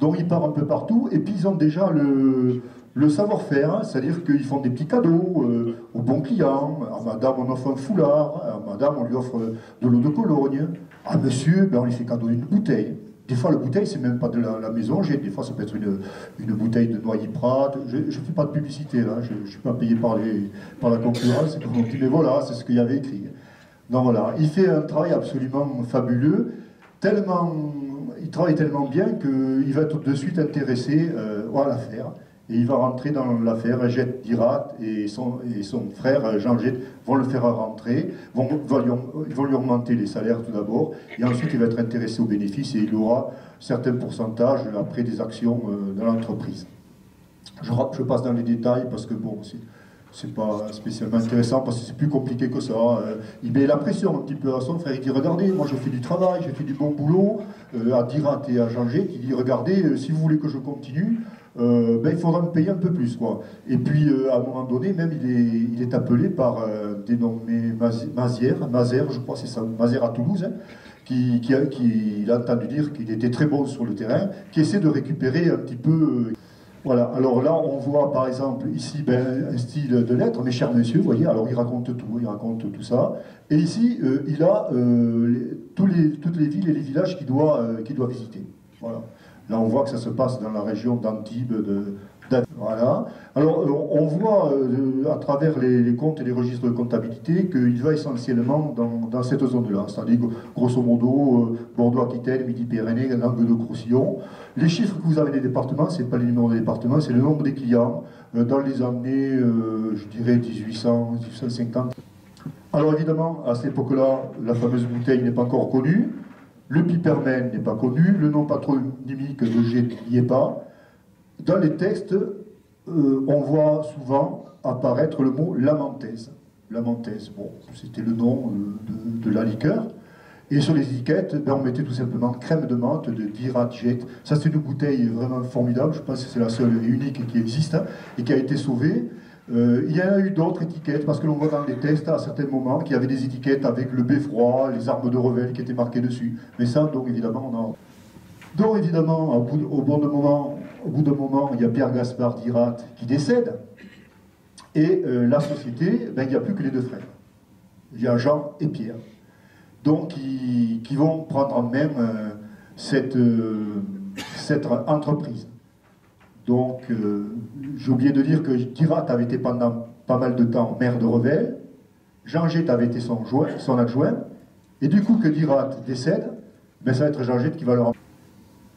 Donc il part un peu partout, et puis ils ont déjà le savoir-faire, hein, c'est-à-dire qu'ils font des petits cadeaux aux bons clients, à madame on offre un foulard, à madame on lui offre de l'eau de Cologne, à monsieur on lui fait cadeau d'une bouteille. Des fois, la bouteille, c'est même pas de la maison, des fois, ça peut être une bouteille de Noyer Prat. Je ne fais pas de publicité, là, je ne suis pas payé par la concurrence, mais voilà, c'est ce qu'il y avait écrit. Donc voilà, il fait un travail absolument fabuleux, il travaille tellement bien qu'il va tout de suite intéresser à l'affaire. Et il va rentrer dans l'affaire, Jet Dirat et son frère Jean Jet vont le faire rentrer, vont lui augmenter les salaires tout d'abord, et ensuite il va être intéressé aux bénéfices et il aura certains pourcentages après des actions dans l'entreprise. Je passe dans les détails parce que bon, c'est pas spécialement intéressant parce que c'est plus compliqué que ça. Il met la pression un petit peu à son frère, il dit regardez, moi je fais du travail, j'ai fait du bon boulot, à Dirat et à Jean-Gé, qui dit regardez, si vous voulez que je continue, il faudra me payer un peu plus, quoi. Et puis à un moment donné, même il est appelé par dénommé Mazère, je crois c'est ça, Mazère à Toulouse, hein, il a entendu dire qu'il était très bon sur le terrain, qui essaie de récupérer un petit peu. Voilà, alors là on voit par exemple ici un style de lettre, mes chers messieurs, vous voyez, alors il raconte tout ça, et ici il a toutes les villes et les villages qu'il doit visiter. Voilà. Là on voit que ça se passe dans la région d'Antibes, voilà. Alors on voit à travers les comptes et les registres de comptabilité qu'il va essentiellement dans cette zone-là, c'est-à-dire grosso modo Bordeaux-Aquitaine, Midi-Pyrénées, Languedoc-Roussillon. Les chiffres que vous avez des départements, ce n'est pas les numéros des départements, c'est le nombre des clients dans les années, je dirais 1800, 1850. Alors évidemment, à cette époque-là, la fameuse bouteille n'est pas encore connue, le pipermen n'est pas connu, le nom patronymique de G n'y est pas. Dans les textes, on voit souvent apparaître le mot lamentaise. Lamentaise, bon, c'était le nom de la liqueur. Et sur les étiquettes, on mettait tout simplement crème de menthe de Dirat Jet. Ça, c'est une bouteille vraiment formidable. Je pense que c'est la seule et unique qui existe, hein, et qui a été sauvée. Il y en a eu d'autres étiquettes, parce que l'on voit dans les textes à certains moments qu'il y avait des étiquettes avec le beffroi, les armes de Revel qui étaient marquées dessus. Mais ça, donc évidemment, on a... Donc évidemment, au bout d'un moment, il y a Pierre Gaspard Dirat qui décède, et la société, il n'y a plus que les deux frères. Il y a Jean et Pierre. Donc, qui vont prendre en même cette entreprise. Donc, j'ai oublié de dire que Dirat avait été pendant pas mal de temps maire de Revel, Jean Gett avait été son adjoint, et du coup que Dirat décède, ça va être Jean Gett qui va le remplacer.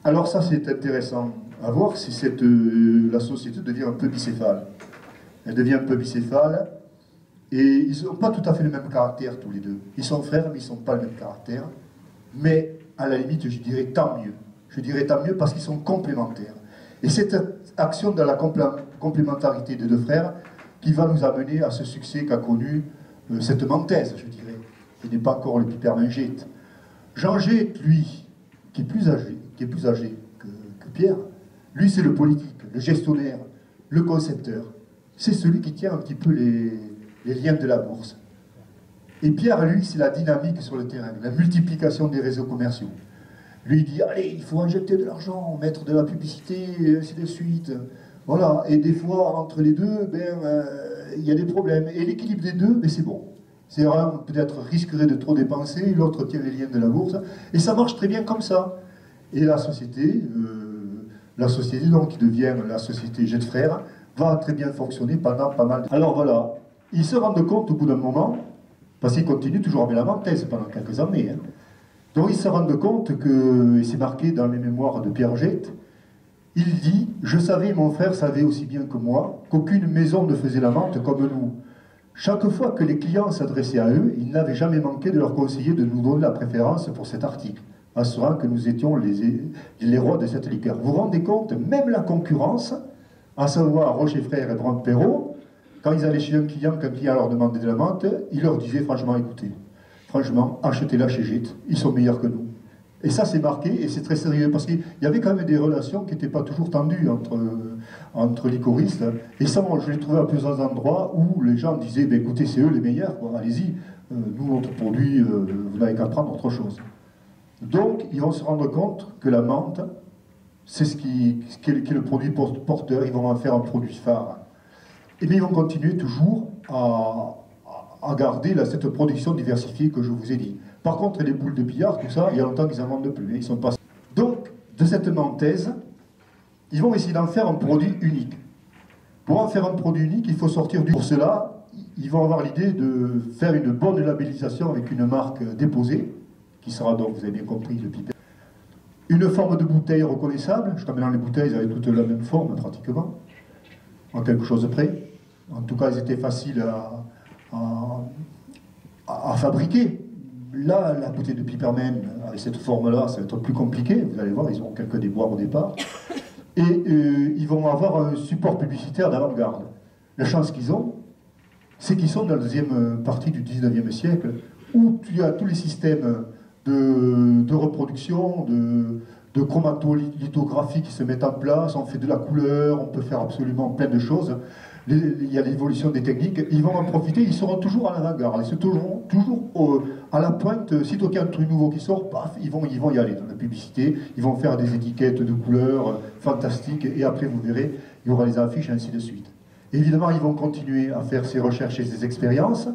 Alors ça c'est intéressant à voir, c'est la société devient un peu bicéphale. Elle devient un peu bicéphale, et ils n'ont pas tout à fait le même caractère tous les deux. Ils sont frères, mais ils n'ont pas le même caractère. Mais à la limite, je dirais tant mieux. Je dirais tant mieux parce qu'ils sont complémentaires. Et cette action de la complémentarité des deux frères qui va nous amener à ce succès qu'a connu cette Mantaise, je dirais. Il n'est pas encore le pipermen Gett. Jean Gett, lui, qui est plus âgé que Pierre, lui c'est le politique, le gestionnaire, le concepteur. C'est celui qui tient un petit peu les liens de la bourse. Et Pierre, lui, c'est la dynamique sur le terrain, la multiplication des réseaux commerciaux. Lui, il dit, allez, il faut injecter de l'argent, mettre de la publicité, et ainsi de suite. Voilà, et des fois, entre les deux, il y a des problèmes. Et l'équilibre des deux, c'est bon. C'est un peut-être risquerait de trop dépenser, l'autre tient les liens de la bourse, et ça marche très bien comme ça. Et la société donc, qui devient la société Gett Frères, va très bien fonctionner pendant pas mal de temps. Alors voilà, ils se rendent compte au bout d'un moment, parce qu'ils continuent toujours avec la Mantaise pendant quelques années, hein. Donc ils se rendent compte que, et c'est marqué dans les mémoires de Pierre Gett, il dit « Je savais, mon frère savait aussi bien que moi, qu'aucune maison ne faisait la vente comme nous. Chaque fois que les clients s'adressaient à eux, ils n'avaient jamais manqué de leur conseiller de nous donner la préférence pour cet article, assurant que nous étions les rois de cette liqueur. Vous vous rendez compte, même la concurrence, à savoir Rocher Frères et Brandt-Perrault, quand ils allaient chez un client leur demandait de la menthe, ils leur disaient franchement, écoutez, franchement, achetez-la chez Gett, ils sont meilleurs que nous. Et ça, c'est marqué, et c'est très sérieux, parce qu'il y avait quand même des relations qui n'étaient pas toujours tendues entre licoristes. Et ça, moi, je l'ai trouvé à plusieurs endroits où les gens disaient, écoutez, c'est eux les meilleurs, allez-y, nous, notre produit, vous n'avez qu'à prendre autre chose. Donc, ils vont se rendre compte que la menthe, c'est ce qui est le produit porteur, ils vont en faire un produit phare. Et bien, ils vont continuer toujours à garder cette production diversifiée que je vous ai dit. Par contre, les boules de billard, tout ça, il y a longtemps qu'ils n'en vendent plus. Ils sont pas... Donc, de cette Mantaise, ils vont essayer d'en faire un produit unique. Pour en faire un produit unique, il faut sortir du... Pour cela, ils vont avoir l'idée de faire une bonne labellisation avec une marque déposée, qui sera donc, vous avez bien compris, le piper. Une forme de bouteille reconnaissable. Jusqu'à maintenant, les bouteilles avaient toutes la même forme, pratiquement, en quelque chose près. En tout cas, elles étaient faciles à fabriquer. Là, la bouteille de pipermen, avec cette forme-là, ça va être plus compliqué. Vous allez voir, ils auront quelques déboires au départ. Et ils vont avoir un support publicitaire d'avant-garde. La chance qu'ils ont, c'est qu'ils sont dans la deuxième partie du 19e siècle, où tu as tous les systèmes de reproduction, de chromatolithographie qui se mettent en place, on fait de la couleur, on peut faire absolument plein de choses. Il y a l'évolution des techniques, ils vont en profiter, ils seront toujours à l'avant-garde, ils seront toujours à la pointe. Sitôt qu'il y a un truc nouveau qui sort, paf, ils vont y aller dans la publicité, ils vont faire des étiquettes de couleurs fantastiques, et après vous verrez, il y aura les affiches, et ainsi de suite. Évidemment, ils vont continuer à faire ces recherches et ces expériences,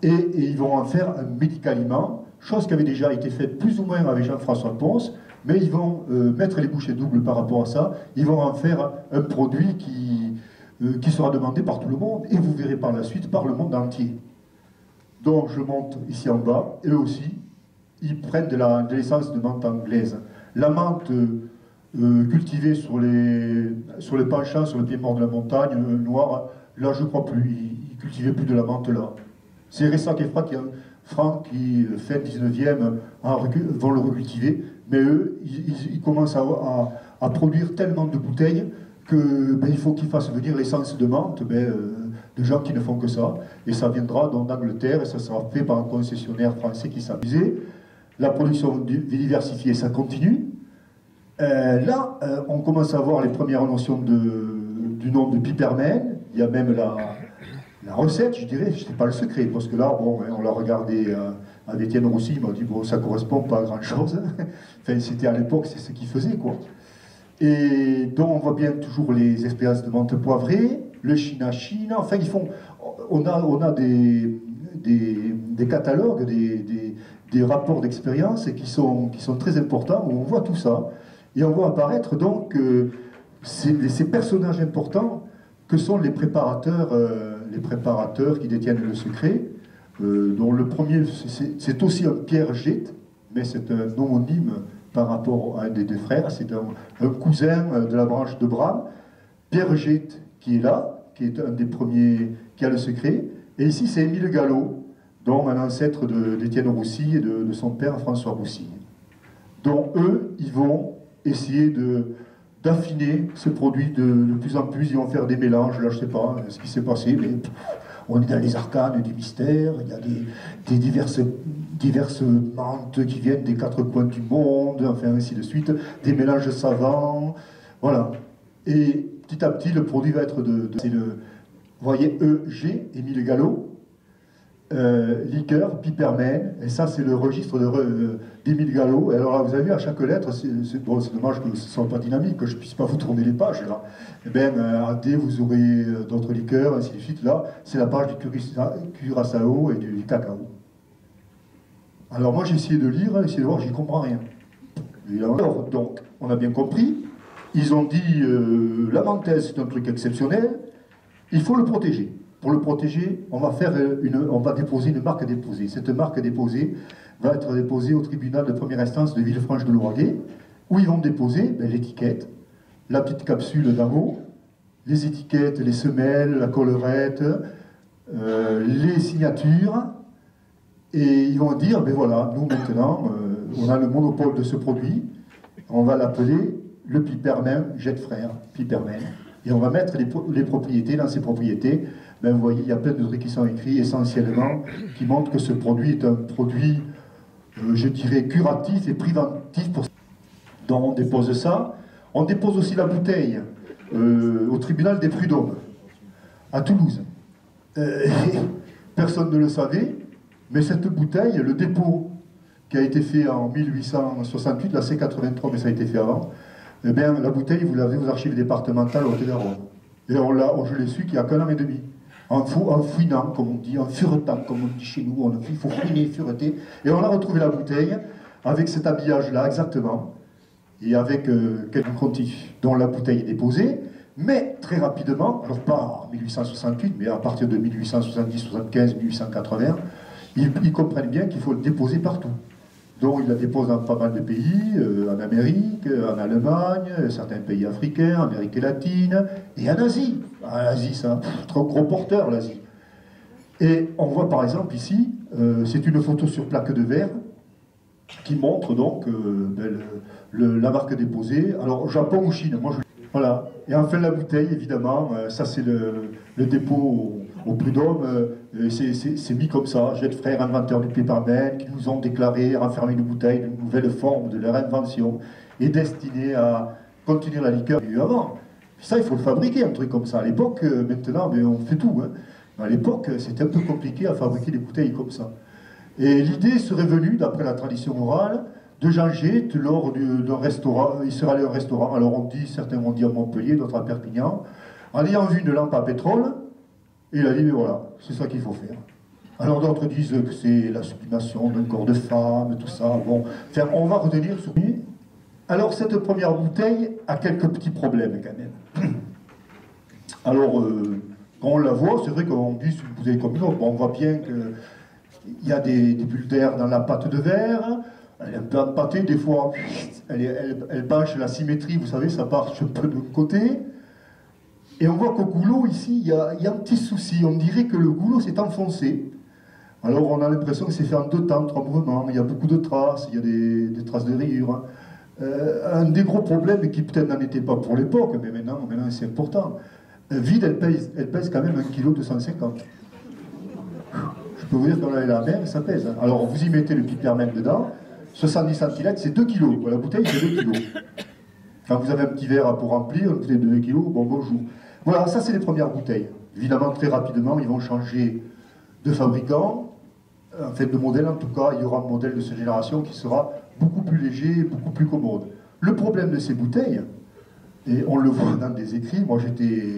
et ils vont en faire un médicament, chose qui avait déjà été faite plus ou moins avec Jean-François Pons, mais ils vont mettre les bouchées doubles par rapport à ça, ils vont en faire un produit qui sera demandé par tout le monde, et vous verrez par la suite par le monde entier. Donc je monte ici en bas, et eux aussi, ils prennent de l'essence de menthe anglaise. La menthe cultivée sur les penchants, sur le pied mort de la montagne, noir, là je ne crois plus, ils cultivaient plus de la menthe là. C'est Ressac et Franck qui, fin 19e, vont le recultiver, mais eux, ils commencent à produire tellement de bouteilles que il faut qu'ils fassent venir l'essence de menthe de gens qui ne font que ça, et ça viendra d'Angleterre, et ça sera fait par un concessionnaire français qui s'amusait. La production diversifiée, ça continue. Là, on commence à voir les premières notions du nom de Pipermen. Il y a même la recette, je dirais, je sais pas le secret, parce que là, bon, on l'a regardé avec Étienne Roussy, il m'a dit, bon, ça correspond pas à grand-chose. Enfin, c'était à l'époque, c'est ce qu'il faisait, quoi. Et donc, on voit bien toujours les expériences de menthe poivrée, le Chine, enfin, on a des catalogues, des rapports d'expérience qui sont très importants, où on voit tout ça, et on voit apparaître donc ces personnages importants que sont les préparateurs qui détiennent le secret, dont le premier, c'est aussi un Pierre Gette, mais c'est un homonyme par rapport à un des deux frères, c'est un cousin de la branche de Bram, Pierre Gette qui est là, qui est un des premiers qui a le secret, et ici c'est Émile Gallo, dont un ancêtre d'Étienne Roussy et de son père François Roussy. Donc eux, ils vont essayer d'affiner ce produit de plus en plus, ils vont faire des mélanges, là je ne sais pas ce qui s'est passé, mais on est dans les arcanes du mystère, il y a des diverses menthes qui viennent des quatre coins du monde, enfin ainsi de suite, des mélanges savants, voilà. Et petit à petit, le produit va être c'est le, vous voyez, EG, Émile Gallo, liqueur, Pipermen, et ça c'est le registre d'Émile Gallo. Et alors là, vous avez vu, à chaque lettre, c'est dommage que ce ne soit pas dynamique, que je ne puisse pas vous tourner les pages, là. Et bien, à D, vous aurez d'autres liqueurs, ainsi de suite. Là, c'est la page du curaçao et du cacao. Alors moi, j'ai essayé de lire, essayé de voir, j'y comprends rien. Alors, donc, on a bien compris, ils ont dit, la menthe, c'est un truc exceptionnel, il faut le protéger. Pour le protéger, on va déposer une marque déposée. Cette marque déposée va être déposée au tribunal de première instance de Villefranche-de-Lauragais, où ils vont déposer l'étiquette, la petite capsule d'amont, les étiquettes, les semelles, la collerette, les signatures, et ils vont dire, ben voilà, nous maintenant, on a le monopole de ce produit, on va l'appeler le Pipermen Jet Frère, Pipermen, et on va mettre les propriétés, dans ces propriétés, ben vous voyez, il y a plein de trucs qui sont écrits essentiellement, qui montrent que ce produit est un produit, je dirais, curatif et préventif. Donc on dépose ça. On dépose aussi la bouteille au tribunal des prud'hommes, à Toulouse. Personne ne le savait, mais cette bouteille, le dépôt qui a été fait en 1868, la C83, mais ça a été fait avant, eh bien, la bouteille, vous l'avez aux archives départementales au Hôtel-de-Rome. Et je l'ai su qu'il y a qu'un an et demi. En fouinant, comme on dit, en furetant, comme on dit chez nous, il faut fouiner, fureter. Et on a retrouvé la bouteille avec cet habillage-là, exactement, et avec quelques contifs dont la bouteille est déposée, mais très rapidement, alors pas en 1868, mais à partir de 1870, 75, 1880, ils comprennent bien qu'il faut le déposer partout. Donc ils la déposent dans pas mal de pays, en Amérique, en Allemagne, certains pays africains, Amérique latine, et en Asie. En Asie, c'est un trop gros porteur, l'Asie. Et on voit par exemple ici, c'est une photo sur plaque de verre, qui montre donc la marque déposée. Alors, Japon ou Chine, voilà. Et enfin, la bouteille, évidemment, ça c'est le dépôt au prud'homme, c'est mis comme ça. Jette frères inventeurs du peppermint qui nous ont déclaré renfermer une bouteille d'une nouvelle forme de leur invention et destinée à contenir la liqueur qu'il y a eu avant. Ça, il faut le fabriquer, un truc comme ça. À l'époque, maintenant, on fait tout. Hein. À l'époque, c'était un peu compliqué à fabriquer des bouteilles comme ça. Et l'idée serait venue, d'après la tradition orale, de Jean Gét lors d'un restaurant. Il serait allé à un restaurant, alors on dit, certains vont dire à Montpellier, d'autres à Perpignan, en ayant vu une lampe à pétrole, et il a dit, mais voilà, c'est ça qu'il faut faire. Alors d'autres disent que c'est la sublimation d'un corps de femme, tout ça. Bon, enfin, on va retenir sur lui. Alors cette première bouteille a quelques petits problèmes quand même. Alors, quand on la voit, c'est vrai qu'on dit c'est une bouteille comme une autre. Bon, on voit bien qu'il y a des bulles d'air dans la pâte de verre. Elle est un peu empâtée, des fois, elle penche la symétrie, vous savez, ça part un peu de l'autre côté. Et on voit qu'au goulot, ici, il y a un petit souci. On dirait que le goulot s'est enfoncé. Alors on a l'impression que c'est fait en 2 temps, 3 mouvements. Il y a beaucoup de traces, il y a des traces de rayures. Un des gros problèmes, qui peut-être n'en était pas pour l'époque, mais maintenant c'est important. Vide, elle pèse quand même 1,250 kg. Je peux vous dire qu'on a la mer, ça pèse. Hein. Alors vous y mettez le peppermint dedans, 70 centilitres, c'est 2 kg. La bouteille, c'est 2 kg. Quand vous avez un petit verre pour remplir, une bouteille de 2 kg, bon, bonjour. Voilà, ça c'est les premières bouteilles. Évidemment, très rapidement, ils vont changer de fabricant. En fait, de modèle, en tout cas, il y aura un modèle de cette génération qui sera beaucoup plus léger, beaucoup plus commode. Le problème de ces bouteilles, et on le voit dans des écrits, moi je l'ai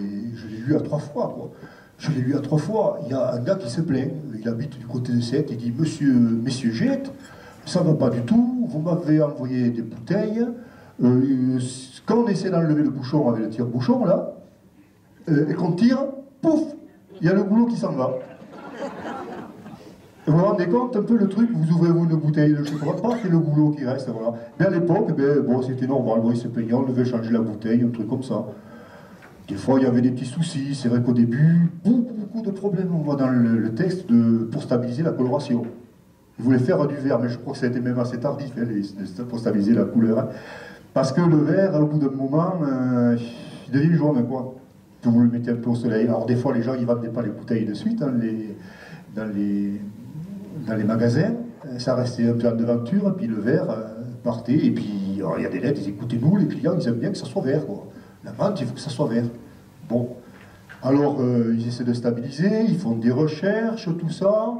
lu à 3 fois, quoi. Je l'ai lu à 3 fois. Il y a un gars qui se plaint, il habite du côté de Sète, il dit Messieurs Gét, ça ne va pas du tout, vous m'avez envoyé des bouteilles. Quand on essaie d'enlever le bouchon avec le tire-bouchon, là, et qu'on tire, pouf, il y a le goulot qui s'en va. Et vous vous rendez compte un peu le truc, vous ouvrez une bouteille de chocolat, pas c'est le goulot qui reste, voilà. Mais à l'époque, bon, c'était normal, bon, il se plaignait, on devait changer la bouteille, un truc comme ça. Des fois, il y avait des petits soucis, c'est vrai qu'au début, beaucoup de problèmes, on voit dans le texte, pour stabiliser la coloration. Ils voulaient faire du vert, mais je crois que ça a été même assez tardif, pour stabiliser la couleur. Hein. Parce que le vert, au bout d'un moment, il devient jaune, quoi. Que vous le mettez un peu au soleil. Alors des fois, les gens, ils ne vendaient pas les bouteilles de suite, hein, dans les magasins, ça restait un peu en devanture, puis le verre partait, et puis il y a des lettres, ils écoutaient nous, les clients, ils aiment bien que ça soit vert, quoi. La menthe, il faut que ça soit vert. Bon, alors ils essaient de stabiliser, ils font des recherches, tout ça,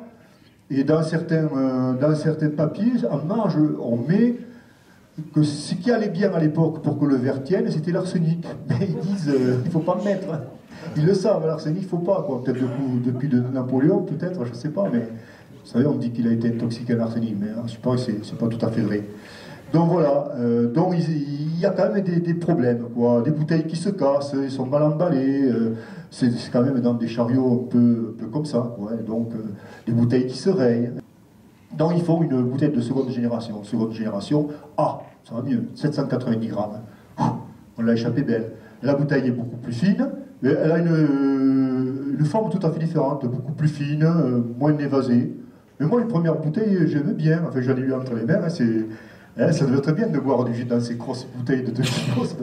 et dans certains papiers, en marge, on met que ce qui allait bien à l'époque pour que le verre tienne, c'était l'arsenic. Mais ils disent, il ne faut pas mettre. Ils le savent, l'arsenic, il ne faut pas, quoi. Peut-être depuis Napoléon, peut-être, je ne sais pas, mais vous savez, on dit qu'il a été intoxiqué à l'arsenic, mais je suppose que ce n'est pas tout à fait vrai. Donc voilà, donc il y a quand même des problèmes, quoi. Des bouteilles qui se cassent, ils sont mal emballées, c'est quand même dans des chariots un peu comme ça, ouais. Donc des bouteilles qui se rayent. Donc il faut une bouteille de seconde génération. Seconde génération, ça va mieux, 790 grammes. On l'a échappé belle. La bouteille est beaucoup plus fine, mais elle a une forme tout à fait différente, beaucoup plus fine, moins évasée. Mais moi, les premières bouteilles, j'aimais bien. Enfin, j'en ai eu entre les mains. Hein, ça devait être bien de boire du jus dans ces grosses bouteilles de 2 kilos.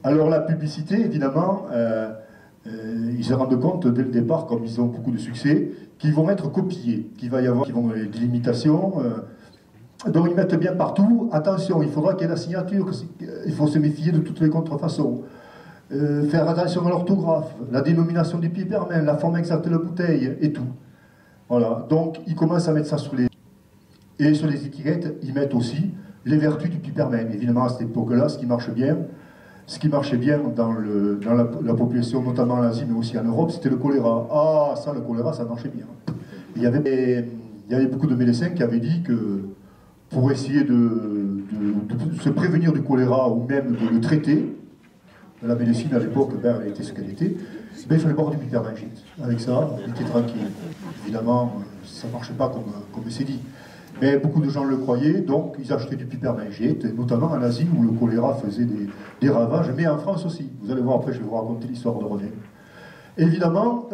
Alors la publicité, évidemment, ils se rendent compte dès le départ, comme ils ont beaucoup de succès, qu'ils vont être copiés, qu'il va y avoir des limitations. Donc ils mettent bien partout, attention, il faudra qu'il y ait la signature, il faut se méfier de toutes les contrefaçons. Faire attention à l'orthographe, la dénomination du peppermint, la forme exacte de la bouteille, et tout. Voilà, donc ils commencent à mettre ça sur les... Et sur les étiquettes, ils mettent aussi les vertus du peppermint. Évidemment, à cette époque-là, ce qui marchait bien dans la population, notamment en Asie, mais aussi en Europe, c'était le choléra. Ah, ça, le choléra, ça marchait bien. Il y avait beaucoup de médecins qui avaient dit que pour essayer de se prévenir du choléra ou même de le traiter, la médecine à l'époque, elle était ce qu'elle était, il fallait boire du peppermint. Avec ça, on était tranquille. Évidemment, ça ne marchait pas comme c'est dit. Mais beaucoup de gens le croyaient, donc ils achetaient du peppermint, notamment en Asie où le choléra faisait des ravages, mais en France aussi. Vous allez voir après, je vais vous raconter l'histoire de René. Évidemment,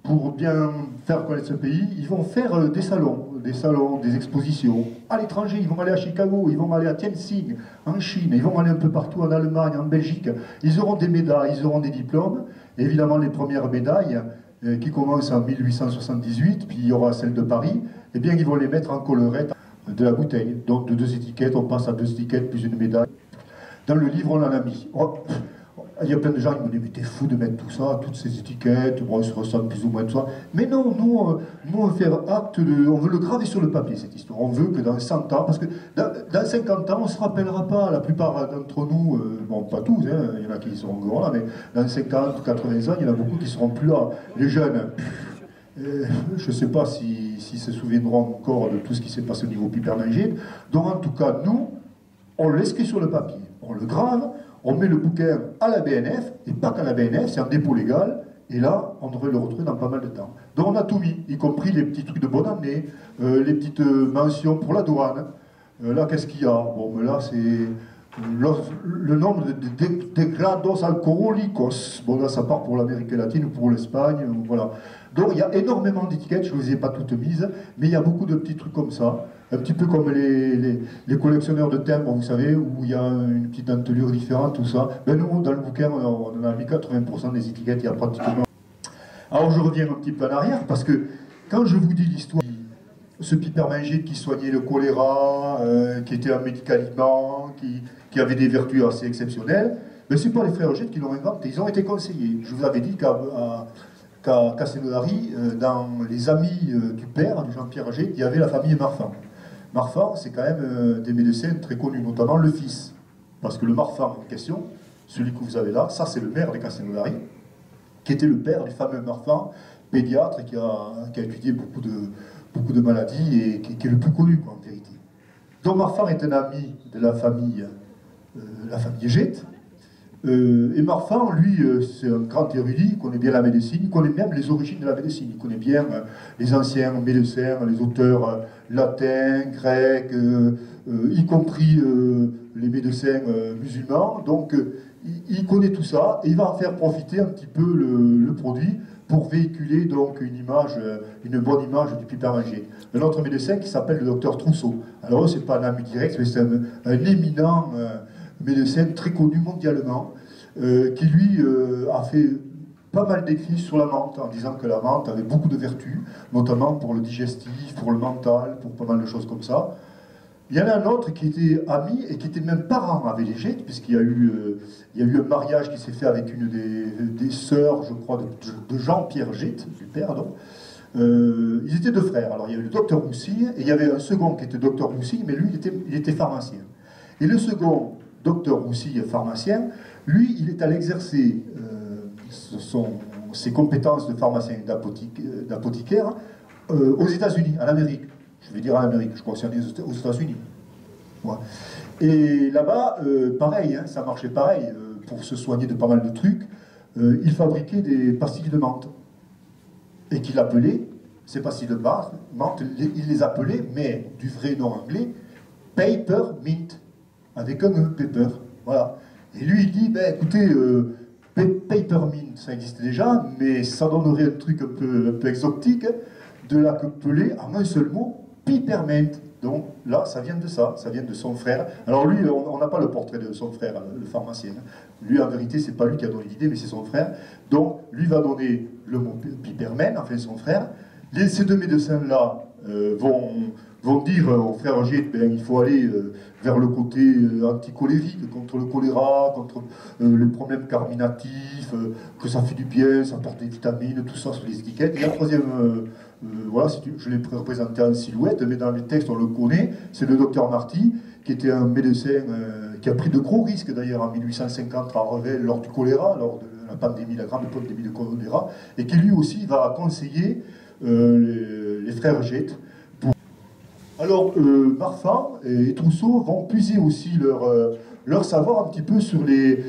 pour bien faire connaître ce pays, ils vont faire des salons, des expositions. À l'étranger, ils vont aller à Chicago, ils vont aller à Tianjin, en Chine, ils vont aller un peu partout en Allemagne, en Belgique. Ils auront des médailles, ils auront des diplômes. Et évidemment, les premières médailles, qui commence en 1878, puis il y aura celle de Paris, eh bien ils vont les mettre en collerette de la bouteille. Donc de 2 étiquettes, on passe à 2 étiquettes plus une médaille. Dans le livre, on en a mis. Il y a plein de gens qui me disent, mais t'es fou de mettre tout ça, toutes ces étiquettes, bon, ils se ressemblent plus ou moins de ça. Mais non, nous on veut faire acte de... On veut le graver sur le papier, cette histoire. On veut que dans 100 ans, parce que dans 50 ans, on ne se rappellera pas, la plupart d'entre nous, bon, pas tous, hein, il y en a qui seront grands là, mais dans 50 ou 80 ans, il y en a beaucoup qui ne seront plus là. Les jeunes, je ne sais pas s'ils se souviendront encore de tout ce qui s'est passé au niveau Pipermingide. Donc en tout cas, nous, on l'inscrit sur le papier, on le grave, on met le bouquin à la BNF, et pas qu'à la BNF, c'est un dépôt légal, et là, on devrait le retrouver dans pas mal de temps. Donc on a tout mis, y compris les petits trucs de bonne année, les petites mentions pour la douane. Là, qu'est-ce qu'il y a? Bon, mais là, c'est le nombre de grados alcohólicos. Bon, là, ça part pour l'Amérique latine ou pour l'Espagne, voilà. Donc il y a énormément d'étiquettes, je ne vous ai pas toutes mises, mais il y a beaucoup de petits trucs comme ça. Un petit peu comme les collectionneurs de timbres, vous savez, où il y a une petite dentelure différente, tout ça. Ben nous, dans le bouquin, on en a mis 80% des étiquettes, il y a pratiquement... Alors je reviens un petit peu en arrière, parce que quand je vous dis l'histoire, ce Pipermingide qui soignait le choléra, qui était un médicament, qui avait des vertus assez exceptionnelles, ben c'est pas les frères Gide qui l'ont inventé, ils ont été conseillés. Je vous avais dit qu'à Castelnaudary, dans les amis du père, du Jean-Pierre Gide, il y avait la famille Marfan. Marfan, c'est quand même des médecins très connus, notamment le fils. Parce que le Marfan en question, celui que vous avez là, ça c'est le maire de Castelnaudary, qui était le père du fameux Marfan, pédiatre, qui a étudié beaucoup de maladies et qui est le plus connu, quoi, en vérité. Donc Marfan est un ami de la famille Gide. Et Marfan, lui, c'est un grand érudit, il connaît bien la médecine, il connaît même les origines de la médecine, il connaît bien les anciens médecins, les auteurs latins, grecs, y compris les médecins musulmans. Donc il connaît tout ça et il va en faire profiter un petit peu le produit pour véhiculer donc une bonne image du Pipermingide. Un autre médecin qui s'appelle le docteur Trousseau. Alors c'est pas un ami direct, mais c'est un éminent médecin très connu mondialement, qui lui a fait pas mal d'écrits sur la menthe, en disant que la menthe avait beaucoup de vertus, notamment pour le digestif, pour le mental, pour pas mal de choses comme ça. Il y en a un autre qui était ami et qui était même parent avec les Gide, puisqu'il y a eu un mariage qui s'est fait avec une des sœurs, je crois, de Jean-Pierre Gide, du père, donc. Ils étaient 2 frères. Alors il y avait le docteur Roussille, et il y avait un second qui était docteur Roussille, mais lui, il était pharmacien. Et le second, docteur Roussille, pharmacien, lui, il est allé exercer ses compétences de pharmacien et d'apothicaire aux États-Unis, en Amérique. Je vais dire en Amérique, je crois que c'est aux États-Unis. Ouais. Et là-bas, pareil, hein, ça marchait pareil. Pour se soigner de pas mal de trucs, il fabriquait des pastilles de menthe. Et qu'il appelait, ces pastilles de menthe, il les appelait, mais du vrai nom anglais, Papermint. Avec un E, Pepper. Voilà. Et lui, il dit, ben écoutez, Papermint, ça existait déjà, mais ça donnerait un truc un peu exotique, de l'appeler en un seul mot, Pipermint. Donc là, ça vient de ça vient de son frère. Alors lui, on n'a pas le portrait de son frère, le pharmacien. Lui, en vérité, c'est pas lui qui a donné l'idée, mais c'est son frère. Donc, lui va donner le mot Pipermint, enfin son frère. Ces 2 médecins-là vont dire au frère Gide, ben, il faut aller vers le côté anticolérique, contre le choléra, contre les problèmes carminatifs, que ça fait du bien, ça apporte des vitamines, tout ça sur les étiquettes. Et la troisième, voilà, je l'ai représenté en silhouette, mais dans les textes on le connaît, c'est le docteur Marty, qui était un médecin qui a pris de gros risques d'ailleurs en 1850 à Revel lors du choléra, lors de la pandémie, la grande pandémie de choléra, et qui lui aussi va conseiller les frères Gide. Alors, Marfan et Trousseau vont puiser aussi leur savoir un petit peu sur les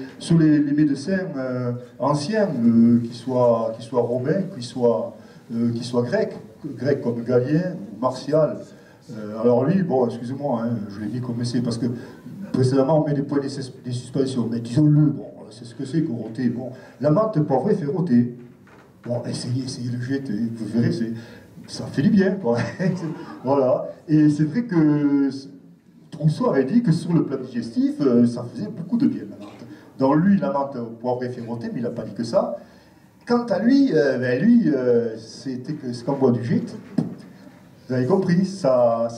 médecins anciens, qu'ils soient romains, qu'ils soient grecs comme Galien ou Martial. Alors lui, bon, excusez-moi, hein, je l'ai mis comme essai, parce que précédemment on met des points des suspensions, mais disons-le, bon, c'est ce que c'est que roter. Bon, la menthe, pas vrai, fait roter. Bon, essayez le jet, vous verrez, ça fait du bien, quoi. Voilà. Et c'est vrai que Trousseau avait dit que sur le plan digestif, ça faisait beaucoup de bien, la menthe. Donc lui, la menthe poivrée fait roter, mais il n'a pas dit que ça. Quant à lui, c'était que ce qu'on boit du gîte. Vous avez compris, ça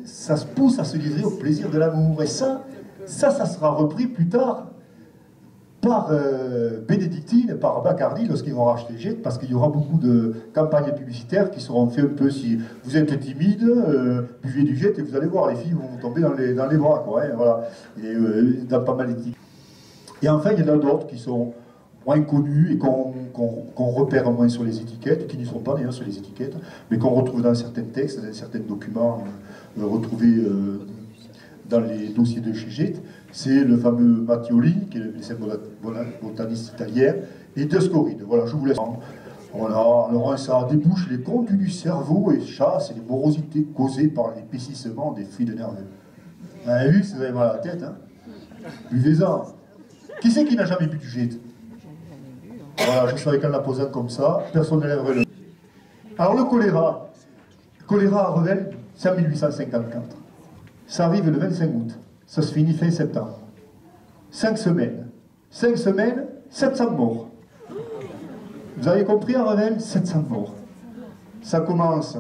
se pousse à se livrer au plaisir de l'amour. Et ça sera repris plus tard par Bénédictine, par Bacardi, lorsqu'ils vont racheter Gîte, parce qu'il y aura beaucoup de campagnes publicitaires qui seront faites un peu si vous êtes timide, buvez du Gîte et vous allez voir, les filles vont vous tomber dans les bras, quoi, hein, voilà. Et dans pas mal d'étiquettes. Et enfin, il y en a d'autres qui sont moins connus et qu'on repère moins sur les étiquettes, qui n'y sont pas d'ailleurs sur les étiquettes, mais qu'on retrouve dans certains textes, dans certains documents retrouvés dans les dossiers de chez Gîte. C'est le fameux Mattioli, qui est le médecin botaniste italien, et Dioscoride. Voilà, je vous laisse. Voilà, alors ça débouche les conduits du cerveau et chasse les morosités causées par l'épaississement des fluides nerveux. Vous avez vu, si vous avez mal à la tête, hein? Buvez-en. Qui c'est qui n'a jamais bu du Gîte? Voilà, je savais qu'en la posant comme ça, personne ne lèverait le... Alors le choléra à Revel, c'est en 1854. Ça arrive le 25 août. Ça se finit fin septembre. 5 semaines. 5 semaines, 700 morts. Vous avez compris à Revel? 700 morts. Ça commence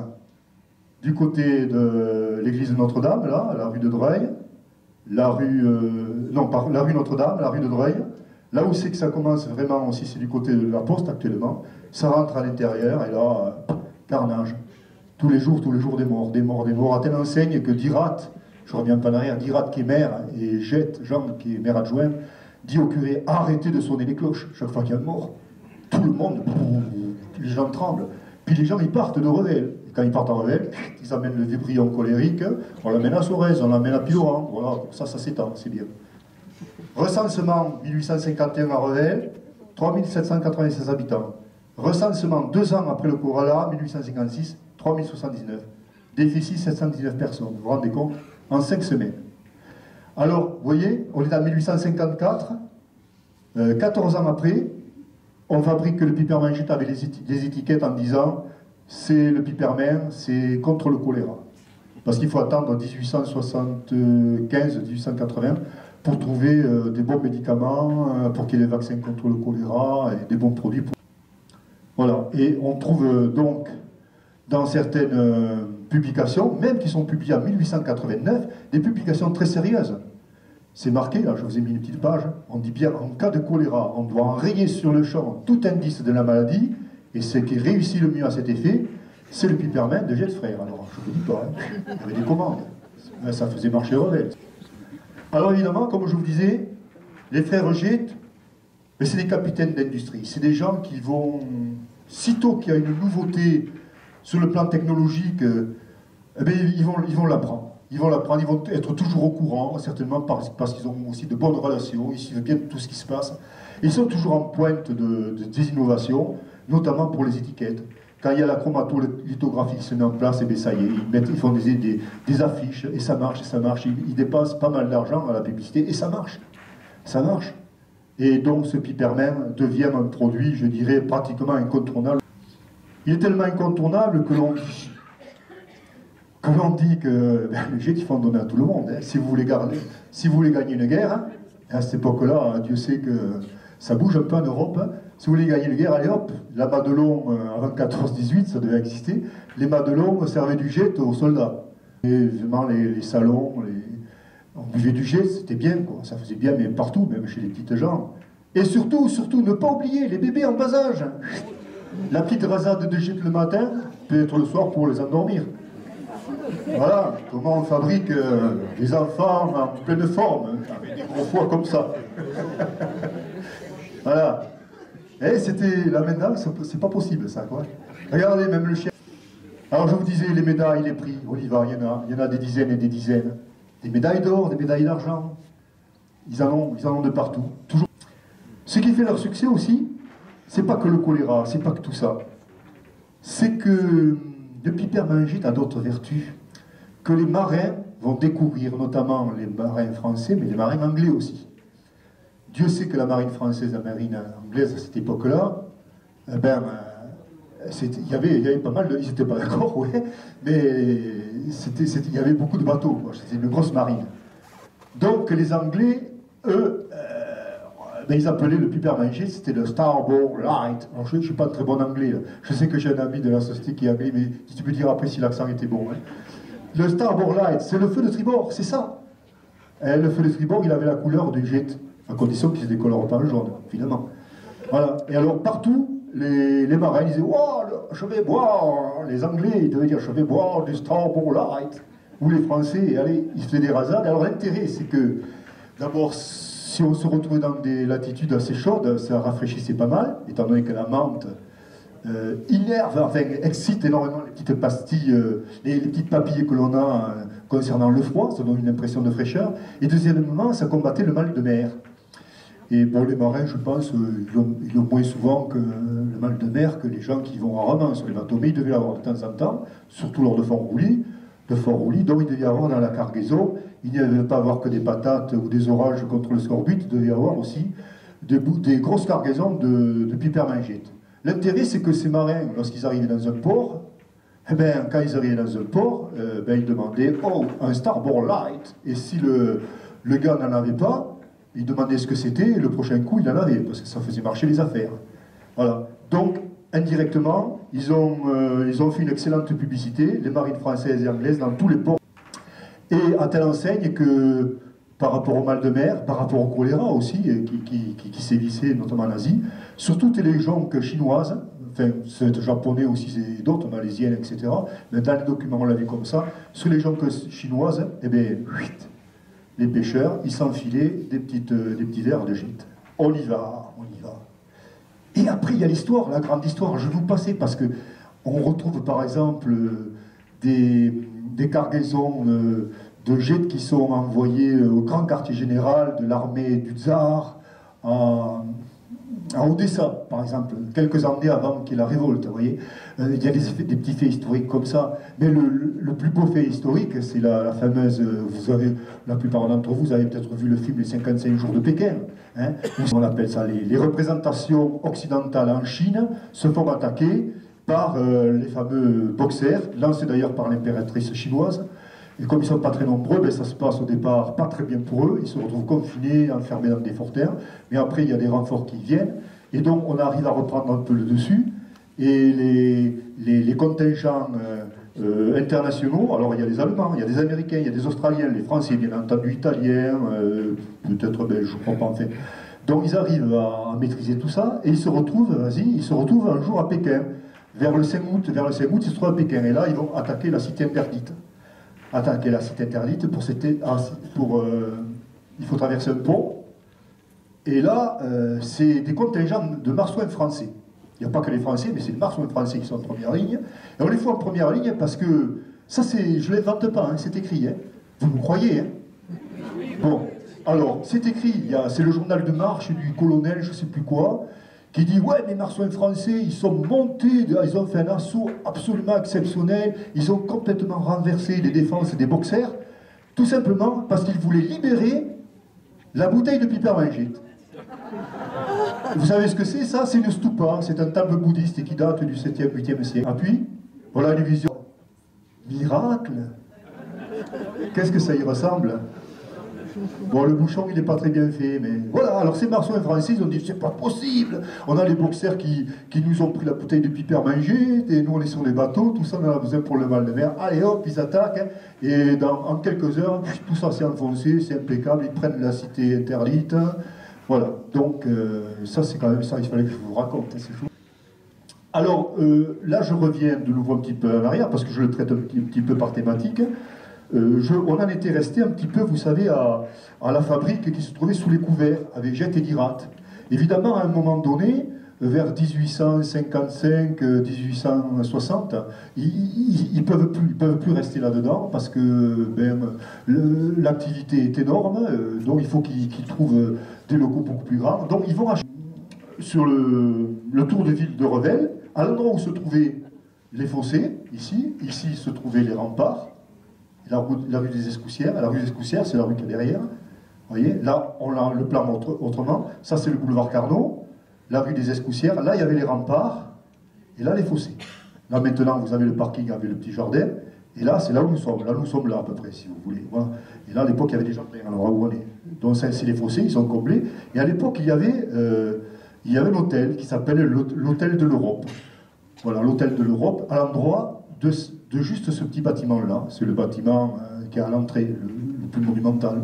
du côté de l'église de Notre-Dame, là, la rue de Dreuil. La rue Notre-Dame, la rue de Dreuil. Là où c'est que ça commence vraiment aussi, c'est du côté de la Poste actuellement. Ça rentre à l'intérieur et là, carnage. Tous les jours, des morts, des morts, des morts. À telle enseigne que Dirat, je reviens pas en arrière, Dirat qui est maire et Jette, Jean qui est maire adjoint, dit au curé, arrêtez de sonner les cloches chaque fois qu'il y a un mort. Tout le monde, les gens tremblent. Puis les gens, ils partent de Revel. Et quand ils partent à Revel, ils amènent le vibrion colérique, on l'amène à Sorèze, on l'amène à Piloran. Voilà, ça s'étend, c'est bien. Recensement 1851 à Revel, 3796 habitants. Recensement 2 ans après le choléra, 1856, 3079. Déficit 719 personnes. Vous vous rendez compte? En 5 semaines. Alors, vous voyez, on est en 1854, 14 ans après, on fabrique le pipermin Gîte avec les étiquettes en disant c'est le pipermin, c'est contre le choléra. Parce qu'il faut attendre 1875-1880 pour trouver des bons médicaments, pour qu'il y ait des vaccins contre le choléra et des bons produits. Voilà, et on trouve donc dans certaines publications, même qui sont publiées en 1889, des publications très sérieuses. C'est marqué, là je vous ai mis une petite page, on dit bien en cas de choléra, on doit enrayer sur le champ tout indice de la maladie, et ce qui réussit le mieux à cet effet, c'est le pipermin de Gîte Frères. Alors je ne vous dis pas, hein, il y avait des commandes, ça faisait marcher Revel. Alors évidemment, comme je vous disais, les frères Gîte, c'est des capitaines d'industrie, c'est des gens qui vont, sitôt qu'il y a une nouveauté sur le plan technologique, eh bien, ils vont l'apprendre. Ils vont être toujours au courant, certainement parce qu'ils ont aussi de bonnes relations, ils suivent bien tout ce qui se passe. Ils sont toujours en pointe des innovations, notamment pour les étiquettes. Quand il y a la chromatolithographie qui se met en place, et bien ça y est, ils font des affiches, et ça marche, ils dépensent pas mal d'argent à la publicité, et ça marche. Ça marche. Et donc ce pipermin devient un produit, je dirais, pratiquement incontournable. Il est tellement incontournable que l'on dit que les Gîtes, il faut en donner à tout le monde. Hein. Si vous voulez gagner une guerre, hein, à cette époque-là, Dieu sait que ça bouge un peu en Europe. Hein. Si vous voulez gagner une guerre, allez hop, la Madelon, avant 14-18, ça devait exister, les Madelons servaient du Gîte aux soldats. Et vraiment, les salons, on buvait du Gîte, c'était bien, quoi. Ça faisait bien, mais partout, même chez les petites gens. Et surtout, ne pas oublier les bébés en bas âge. La petite rasade de Gîte le matin, peut-être le soir pour les endormir. Voilà, comment on fabrique des enfants en pleine forme, avec des gros foies comme ça. Voilà. Et c'était, là maintenant, c'est pas possible ça, quoi. Regardez, même le chien. Alors je vous disais, les médailles, les prix, Oliva, il y en a des dizaines et des dizaines. Des médailles d'or, des médailles d'argent. Ils en ont de partout. Toujours. Ce qui fait leur succès aussi, c'est pas que le choléra, c'est pas que tout ça. C'est que le pipermin Gîte a d'autres vertus que les marins vont découvrir, notamment les marins français, mais les marins anglais aussi. Dieu sait que la marine française, la marine anglaise à cette époque-là, il y avait pas mal de... Ils n'étaient pas d'accord, ouais, mais il y avait beaucoup de bateaux, c'était une grosse marine. Donc les Anglais, eux, ben, ils appelaient le Pipermanger, c'était le Starboard Light. Alors je ne suis pas très bon anglais, là. Je sais que j'ai un ami de la société qui est anglais, mais tu peux dire après si l'accent était bon. Hein. Le Starboard Light, c'est le feu de tribord, c'est ça. Et le feu de tribord, il avait la couleur du jet, à condition qu'il ne se décolore pas le jaune, finalement. Voilà. Et alors partout, les marins disaient « Wow, je vais boire !» Les Anglais, ils devaient dire « Je vais boire du Starboard Light !» Ou les Français, allez, ils faisaient des rasades. Alors l'intérêt, c'est que, d'abord, si on se retrouvait dans des latitudes assez chaudes, ça rafraîchissait pas mal, étant donné que la menthe innerve, enfin excite énormément les petites pastilles, les petites papilles que l'on a concernant le froid, ça donne une impression de fraîcheur. Et deuxièmement, ça combattait le mal de mer. Et pour les marins, je pense, ils l'ont moins souvent que le mal de mer que les gens qui vont en roman sur les bateaux, mais ils devaient l'avoir de temps en temps, surtout lors de Fort-Roulis, donc il devait y avoir dans la cargaison, il n'y avait pas avoir que des patates ou des orages contre le scorbut, il devait y avoir aussi des grosses cargaisons de pipermangite. L'intérêt, c'est que ces marins, lorsqu'ils arrivaient dans un port, eh ben, quand ils arrivaient dans un port, ils demandaient « Oh, un Starboard Light !» Et si le gars n'en avait pas, il demandait ce que c'était, et le prochain coup, il en avait, parce que ça faisait marcher les affaires. Voilà. Donc, indirectement, ils ont fait une excellente publicité, les marines françaises et anglaises, dans tous les ports. Et à telle enseigne que, par rapport au mal de mer, par rapport au choléra aussi, qui sévissait notamment en Asie, sur toutes les jonques chinoises, enfin, c'est japonais aussi, et d'autres, malaisiennes, etc., mais dans les documents, on l'a vu comme ça, sur les jonques chinoises, eh bien, les pêcheurs, ils s'enfilaient des petits verres de gîte. On y va, on y va. Et après, il y a l'histoire, la grande histoire. Je vais vous passer parce que on retrouve par exemple des cargaisons de jets qui sont envoyés au grand quartier général de l'armée du tsar à Odessa, par exemple, quelques années avant qu'il y ait la révolte, vous voyez. Il y a des petits faits historiques comme ça. Mais le plus beau fait historique, c'est la fameuse... la plupart d'entre vous avez peut-être vu le film Les 55 jours de Pékin. Hein, on appelle ça les représentations occidentales en Chine se font attaquer par les fameux boxers, lancés d'ailleurs par l'impératrice chinoise. Et comme ils ne sont pas très nombreux, ben ça se passe au départ pas très bien pour eux. Ils se retrouvent confinés, enfermés dans des fortins. Mais après, il y a des renforts qui viennent. Et donc, on arrive à reprendre un peu le dessus. Et les contingents internationaux, alors il y a les Allemands, il y a des Américains, il y a des Australiens, les Français, bien entendu, Italiens, peut-être Belges, je ne crois pas en fait. Donc, ils arrivent à maîtriser tout ça. Et ils se retrouvent un jour à Pékin. Vers le 5 août, ils se retrouvent à Pékin. Et là, ils vont attaquer la cité interdite. Attaquer la cité interdite il faut traverser un pont et là c'est des contingents de marsouins français, il n'y a pas que les Français mais c'est les marsouins français qui sont en première ligne et on les fout en première ligne parce que ça c'est, je ne l'invente pas, hein, c'est écrit, hein. Vous me croyez, hein. Bon, alors c'est écrit, c'est le journal de marche du colonel je ne sais plus quoi qui dit « Ouais, les marsouins français, ils sont montés, ils ont fait un assaut absolument exceptionnel, ils ont complètement renversé les défenses des boxers, tout simplement parce qu'ils voulaient libérer la bouteille de pipermangite. » Vous savez ce que c'est, ça? C'est une stupa, c'est un temple bouddhiste qui date du 7e, 8e siècle. Et puis, voilà une vision. Miracle! Qu'est-ce que ça y ressemble? Bon, le bouchon, il n'est pas très bien fait, mais voilà. Alors, ces marsouins français, ils ont dit, c'est pas possible. On a les boxers qui nous ont pris la bouteille de pipermangite, et nous, on est sur les bateaux, tout ça, on en a besoin pour le mal de mer. Allez, hop, ils attaquent, hein, et en quelques heures, tout ça s'est enfoncé, c'est impeccable, ils prennent la cité interdite. Voilà. Donc, ça, c'est quand même ça, il fallait que je vous raconte, hein, c'est fou. Alors, là, je reviens de nouveau un petit peu en arrière, parce que je le traite un petit peu par thématique. On en était resté un petit peu, vous savez, à la fabrique qui se trouvait sous les couverts, avec jet et dirate. Évidemment, à un moment donné, vers 1855, 1860, ils peuvent plus rester là-dedans, parce que l'activité est énorme, donc il faut qu'ils trouvent des locaux beaucoup plus grands. Donc ils vont acheter sur le tour de ville de Revel, à l'endroit où se trouvaient les fossés, ici se trouvaient les remparts, la rue des Escoussières. La rue des Escoussières, c'est la rue qui est derrière. Vous voyez, là, on a le plan autrement. Ça, c'est le boulevard Carnot. La rue des Escoussières. Là, il y avait les remparts. Et là, les fossés. Là, maintenant, vous avez le parking avec le petit jardin. Et là, c'est là où nous sommes. Là, nous sommes là, à peu près, si vous voulez. Voilà. Et là, à l'époque, il y avait des jardins. Alors, où on est. Donc, c'est les fossés, ils sont comblés. Et à l'époque, il y avait l'hôtel qui s'appelle l'hôtel de l'Europe. Voilà, l'hôtel de l'Europe, à l'endroit de juste ce petit bâtiment-là. C'est le bâtiment qui est à l'entrée, le plus monumental.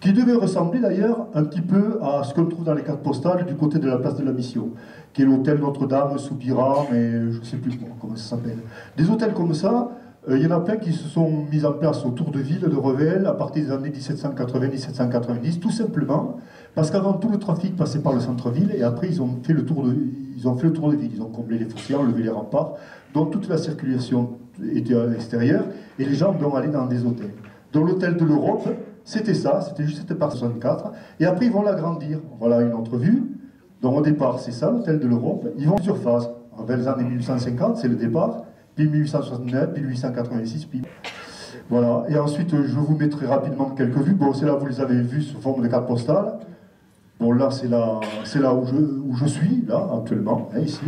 Qui devait ressembler d'ailleurs un petit peu à ce qu'on trouve dans les cartes postales du côté de la place de la Mission, qui est l'hôtel Notre-Dame, Soupira, mais je ne sais plus comment ça s'appelle. Des hôtels comme ça, il y en a plein qui se sont mis en place autour de ville de Revel à partir des années 1780-1790, tout simplement parce qu'avant tout le trafic passait par le centre-ville et après ils ont fait le tour de ville, ils ont comblé les fossés, enlevé les remparts, donc toute la circulation était à l'extérieur et les gens doivent aller dans des hôtels. Donc l'hôtel de l'Europe, c'était ça, c'était juste cette partie 64, et après ils vont l'agrandir. Voilà une autre vue. Donc au départ, c'est ça l'hôtel de l'Europe. Ils vont en surface. Vers les années 1850, c'est le départ, puis 1869, puis 1886, puis... Voilà, et ensuite je vous mettrai rapidement quelques vues. Bon, c'est là, vous les avez vues sous forme de carte postale. Bon, là, c'est là où je suis, là, actuellement, hein, ici.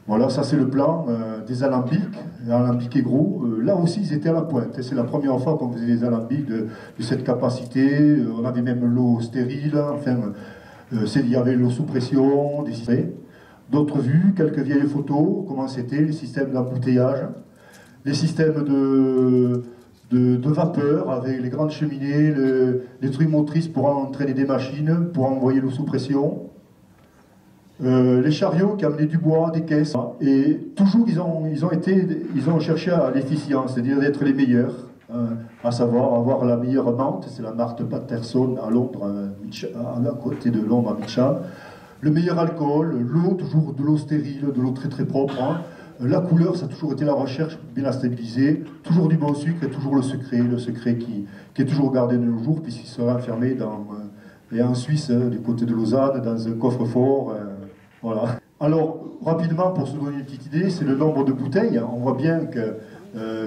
Voilà, ça c'est le plan des alambics, alambics et gros. Là aussi, ils étaient à la pointe. C'est la première fois qu'on faisait des alambics de cette capacité. On avait même l'eau stérile, enfin, il y avait l'eau sous pression, des systèmes. D'autres vues, quelques vieilles photos, comment c'était, les systèmes d'embouteillage, les systèmes de vapeur avec les grandes cheminées, les trucs motrices pour entraîner des machines, pour envoyer l'eau sous pression. Les chariots qui amenaient du bois, des caisses, et toujours ils ont cherché à l'efficience, c'est-à-dire d'être les meilleurs, à savoir avoir la meilleure menthe, c'est la marque Patterson à Londres, à côté de Londres à Mitcham, le meilleur alcool, l'eau, toujours de l'eau stérile, de l'eau très très propre, hein. La couleur, ça a toujours été la recherche pour bien la stabiliser, toujours du bon sucre et toujours le secret qui est toujours gardé de nos jours puisqu'il sera enfermé en Suisse, du côté de Lausanne, dans un coffre-fort. Voilà. Alors, rapidement, pour se donner une petite idée, c'est le nombre de bouteilles. On voit bien que,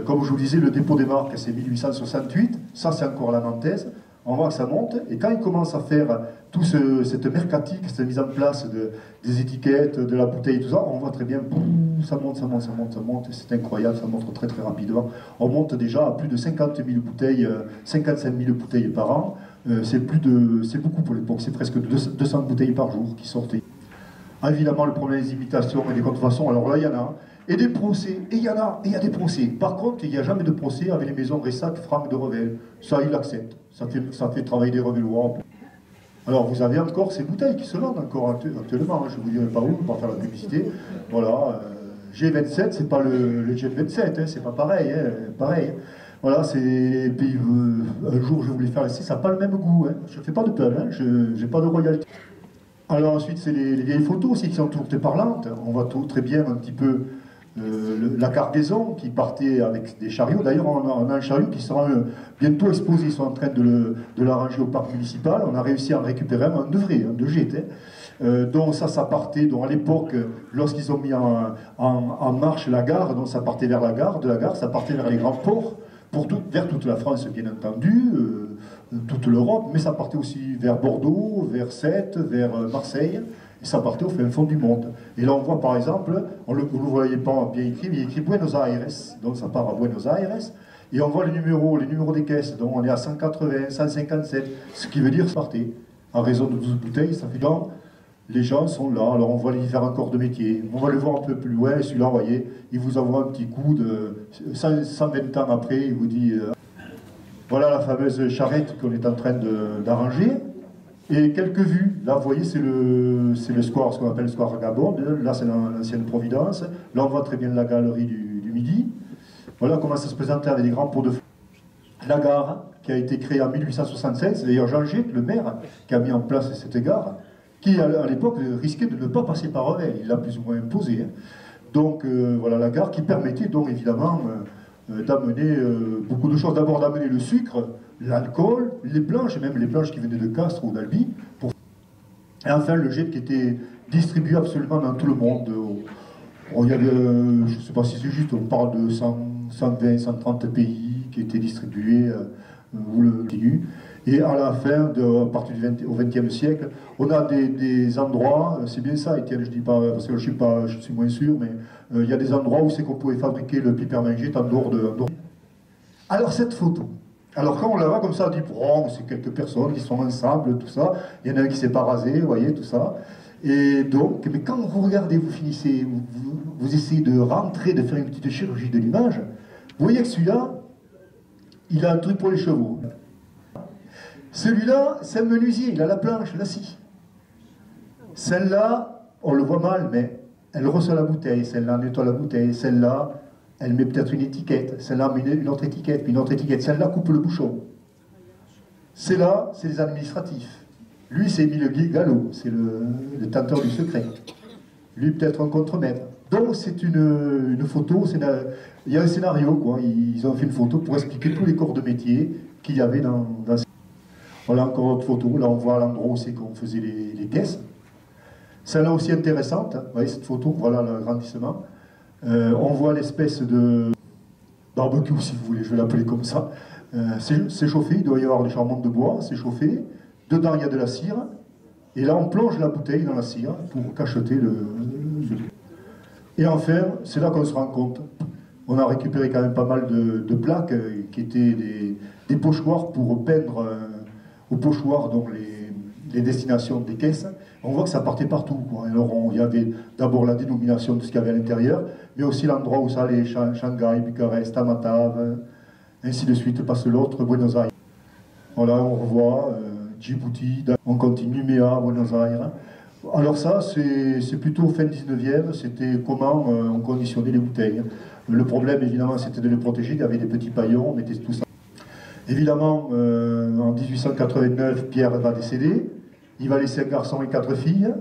comme je vous disais, le dépôt des marques, c'est 1868. Ça, c'est encore la nantaise. On voit que ça monte. Et quand ils commencent à faire toute cette mercatique, cette mise en place des étiquettes, de la bouteille, tout ça, on voit très bien, ça monte. C'est incroyable, ça monte très très rapidement. On monte déjà à plus de 50 000 bouteilles, 55 000 bouteilles par an. C'est beaucoup pour l'époque. C'est presque 200 bouteilles par jour qui sortaient. Évidemment, le problème des imitations et des contrefaçons, alors là, il y en a. Et des procès, et il y a des procès. Par contre, il n'y a jamais de procès avec les maisons Ressac, Franck de Revel. Ça, il l'accepte. Ça fait travailler des Revellois. Alors, vous avez encore ces bouteilles qui se vendent encore actuellement. Je ne vous dirai pas où, pour faire la publicité. Voilà. G27, c'est pas le G27, hein, c'est pas pareil. Hein, pareil. Voilà, c'est. Puis, un jour, je voulais faire laisser, ça n'a pas le même goût. Hein. Je ne fais pas de pub, hein, je n'ai pas de royalty. Alors ensuite, c'est les vieilles photos aussi qui sont toutes parlantes. On voit très bien un petit peu la cargaison qui partait avec des chariots. D'ailleurs, on a un chariot qui sera bientôt exposé. Ils sont en train de l'arranger au parc municipal. On a réussi à en récupérer un de vrai, un de GT. Donc ça partait. Donc à l'époque, lorsqu'ils ont mis en marche la gare, donc ça partait vers la gare. De la gare, ça partait vers les grands ports, vers toute la France, bien entendu. Toute l'Europe, mais ça partait aussi vers Bordeaux, vers Sète, vers Marseille, et ça partait au fin fond du monde. Et là on voit par exemple, vous ne le voyez pas bien écrit, mais il est écrit Buenos Aires, donc ça part à Buenos Aires, et on voit les numéros des caisses, donc on est à 180, 157, ce qui veut dire que ça partait. En raison de 12 bouteilles, ça fait donc, les gens sont là, alors on voit les différents corps de métier, on va le voir un peu plus loin, celui-là, vous voyez, il vous envoie un petit coup de 120 ans après, il vous dit... Voilà la fameuse charrette qu'on est en train d'arranger. Et quelques vues. Là, vous voyez, c'est le square, ce qu'on appelle le square Gabon. Là, c'est l'ancienne Providence. Là, on voit très bien la galerie du Midi. Voilà comment ça se présentait avec des grands pots de fleurs. La gare, qui a été créée en 1876. C'est d'ailleurs Jean Gett, le maire, qui a mis en place cette gare, qui, à l'époque, risquait de ne pas passer par Revel. Il l'a plus ou moins imposé. Hein. Donc, voilà la gare qui permettait donc, évidemment... d'amener beaucoup de choses. D'abord d'amener le sucre, l'alcool, les planches, et même les planches qui venaient de Castres ou d'Albi. Et enfin le jet qui était distribué absolument dans tout le monde. Il y avait, je ne sais pas si c'est juste, on parle de 120, 130 pays qui étaient distribués vous le continuez. Et à la fin, à partir au XXe siècle, on a des endroits, c'est bien ça, Étienne, je dis pas, parce que je suis moins sûr, mais il y a des endroits où c'est qu'on pouvait fabriquer le pipermingite en dehors de... Alors cette photo, alors quand on la voit comme ça, on dit, bon, c'est quelques personnes qui sont ensemble, tout ça, il y en a un qui s'est pas rasé, vous voyez, tout ça. Et donc, mais quand vous regardez, vous finissez, vous essayez de rentrer, de faire une petite chirurgie de l'image, vous voyez que celui-là, il a un truc pour les chevaux. Celui-là, c'est un menuisier, il a la planche, la scie. Celle-là, on le voit mal, mais elle reçoit la bouteille, celle-là nettoie la bouteille, celle-là, elle met peut-être une étiquette, celle-là met une autre étiquette, puis une autre étiquette, celle-là coupe le bouchon. Celle-là, c'est les administratifs. Lui, c'est Émile Gallo, c'est le tenteur du secret. Lui, peut-être un contremaître. Donc, c'est une photo, il y a un scénario, quoi. Ils ont fait une photo pour expliquer tous les corps de métier qu'il y avait dans ces... Voilà encore autre photo, là on voit l'endroit où c'est qu'on faisait les caisses. Celle-là aussi intéressante, vous voyez cette photo, voilà l'agrandissement. On voit l'espèce de barbecue, si vous voulez, je vais l'appeler comme ça. C'est chauffé, il doit y avoir des charbons de bois, c'est chauffé. Dedans il y a de la cire, et là on plonge la bouteille dans la cire pour cacheter le... Et enfin, c'est là qu'on se rend compte. On a récupéré quand même pas mal de plaques qui étaient des pochoirs pour peindre... au pochoir, donc les destinations des caisses, on voit que ça partait partout, quoi. Alors il y avait d'abord la dénomination de ce qu'il y avait à l'intérieur, mais aussi l'endroit où ça allait, Shanghai, Bucarest, Tamatave, ainsi de suite, passe l'autre, Buenos Aires. Voilà, on revoit Djibouti, on continue, Méa, Buenos Aires. Alors ça, c'est plutôt fin 19e, c'était comment on conditionnait les bouteilles. Le problème, évidemment, c'était de les protéger, il y avait des petits paillons, on mettait tout ça. Évidemment, en 1889, Pierre va décéder. Il va laisser un garçon et 4 filles.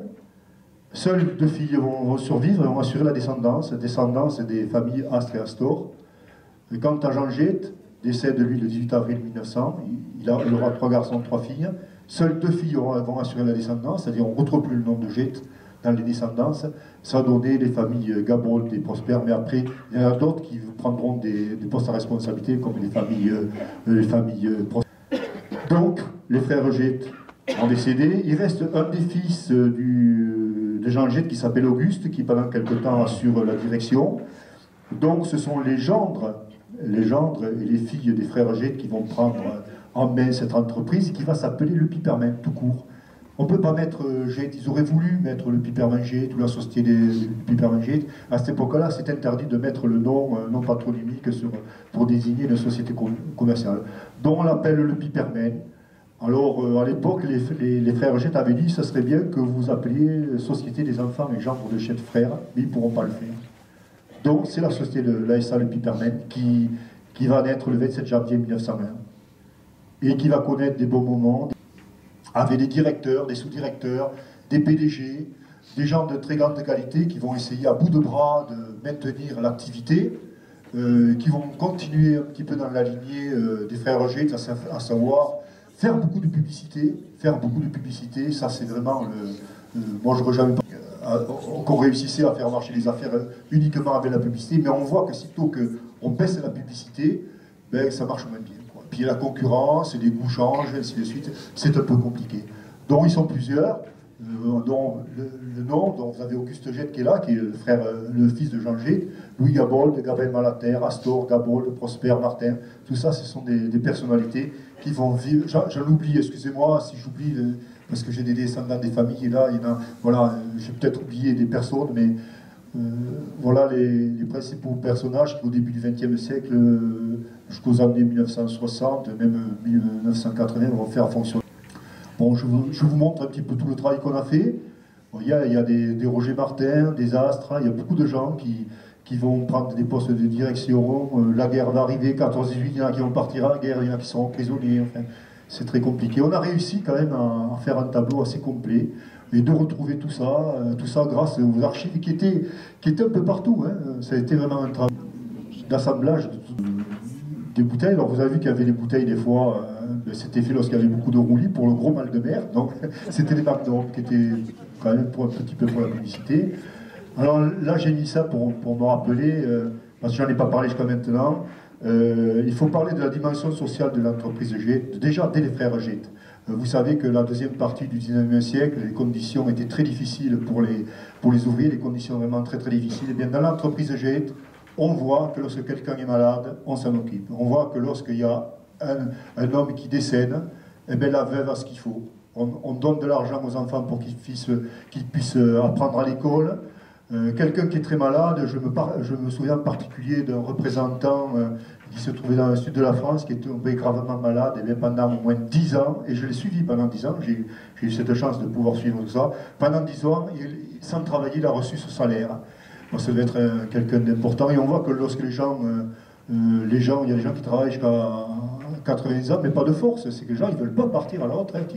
Seules 2 filles vont survivre et vont assurer la descendance des familles Astre et Astor. Et quant à Jean Gette, décède lui le 18 avril 1900, il aura 3 garçons, 3 filles. Seules 2 filles vont assurer la descendance, c'est-à-dire on ne retrouve plus le nom de Gette dans les descendances. Ça a donné les familles Gabold et Prosper, mais après, il y en a d'autres qui prendront des postes à responsabilité, comme les familles Prosper. Donc, les frères Gette ont décédé. Il reste un des fils de Jean Gette qui s'appelle Auguste, qui pendant quelque temps assure la direction. Donc, ce sont les gendres et les filles des frères Gette qui vont prendre en main cette entreprise qui va s'appeler le Piperman, tout court. On ne peut pas mettre Gette, ils auraient voulu mettre le Piperman Gette ou la société du Piperman Gette. À cette époque-là, c'est interdit de mettre le nom non patronymique pour désigner une société commerciale. Donc on l'appelle le Piperman. Alors à l'époque, les frères Gette avaient dit que ce serait bien que vous appeliez Société des enfants et gendres de Gette frères, mais ils ne pourront pas le faire. Donc c'est la société de l'ASA, le Piperman, qui va naître le 27 janvier 1901 et qui va connaître des bons moments, avec des directeurs, des sous-directeurs, des PDG, des gens de très grande qualité qui vont essayer à bout de bras de maintenir l'activité, qui vont continuer un petit peu dans la lignée des frères Gette, à savoir faire beaucoup de publicité, ça c'est vraiment moi je n'aurais jamais qu'on réussissait à faire marcher les affaires uniquement avec la publicité, mais on voit que sitôt qu'on baisse la publicité, ben, ça marche moins bien. Puis il y a la concurrence, les goûts changent, ainsi de suite, c'est un peu compliqué. Donc ils sont plusieurs, dont le nom, donc vous avez Auguste Gette qui est là, qui est le fils de Jean Gette, Louis Gabold, Gabriel Malater, Astor, Gabold, Prosper, Martin, tout ça ce sont des personnalités qui vont vivre, j'en oublie, excusez-moi si j'oublie, parce que j'ai des descendants des familles, et là, il y en a, voilà, j'ai peut-être oublié des personnes, mais voilà les principaux personnages qui au début du XXe siècle, jusqu'aux années 1960, même 1980, vont faire fonctionner. Bon, je vous montre un petit peu tout le travail qu'on a fait. Bon, il y a des Roger Martin, des Astres, il y a beaucoup de gens qui vont prendre des postes de direction. La guerre va arriver, 14-18, il y en a qui vont partir à la guerre, il y en a qui seront prisonniers. Enfin, c'est très compliqué. On a réussi quand même à faire un tableau assez complet et de retrouver tout ça grâce aux archives qui étaient un peu partout. Hein. Ça a été vraiment un travail d'assemblage des bouteilles. Alors vous avez vu qu'il y avait des bouteilles des fois, c'était fait lorsqu'il y avait beaucoup de roulis pour le gros mal de mer. Donc c'était des magnums qui étaient quand même un petit peu pour la publicité. Alors là j'ai mis ça pour me rappeler, parce que j'en ai pas parlé jusqu'à maintenant, il faut parler de la dimension sociale de l'entreprise GET, déjà dès les frères GET. Vous savez que la deuxième partie du 19e siècle, les conditions étaient très difficiles pour les ouvriers, les conditions vraiment très très difficiles. Et bien dans l'entreprise GET, on voit que lorsque quelqu'un est malade, on s'en occupe. On voit que lorsqu'il y a un homme qui décède, eh bien, la veuve a ce qu'il faut. On donne de l'argent aux enfants pour qu'ils puissent apprendre à l'école. Quelqu'un qui est très malade, je me souviens en particulier d'un représentant qui se trouvait dans le sud de la France, qui était tombé gravement malade et bien, pendant au moins 10 ans, et je l'ai suivi pendant 10 ans, j'ai eu cette chance de pouvoir suivre tout ça. Pendant 10 ans, sans travailler, il a reçu ce salaire. Bon, ça devait être quelqu'un d'important, et on voit que lorsque il y a des gens qui travaillent jusqu'à 80 ans, mais pas de force, c'est que les gens ils veulent pas partir à la retraite,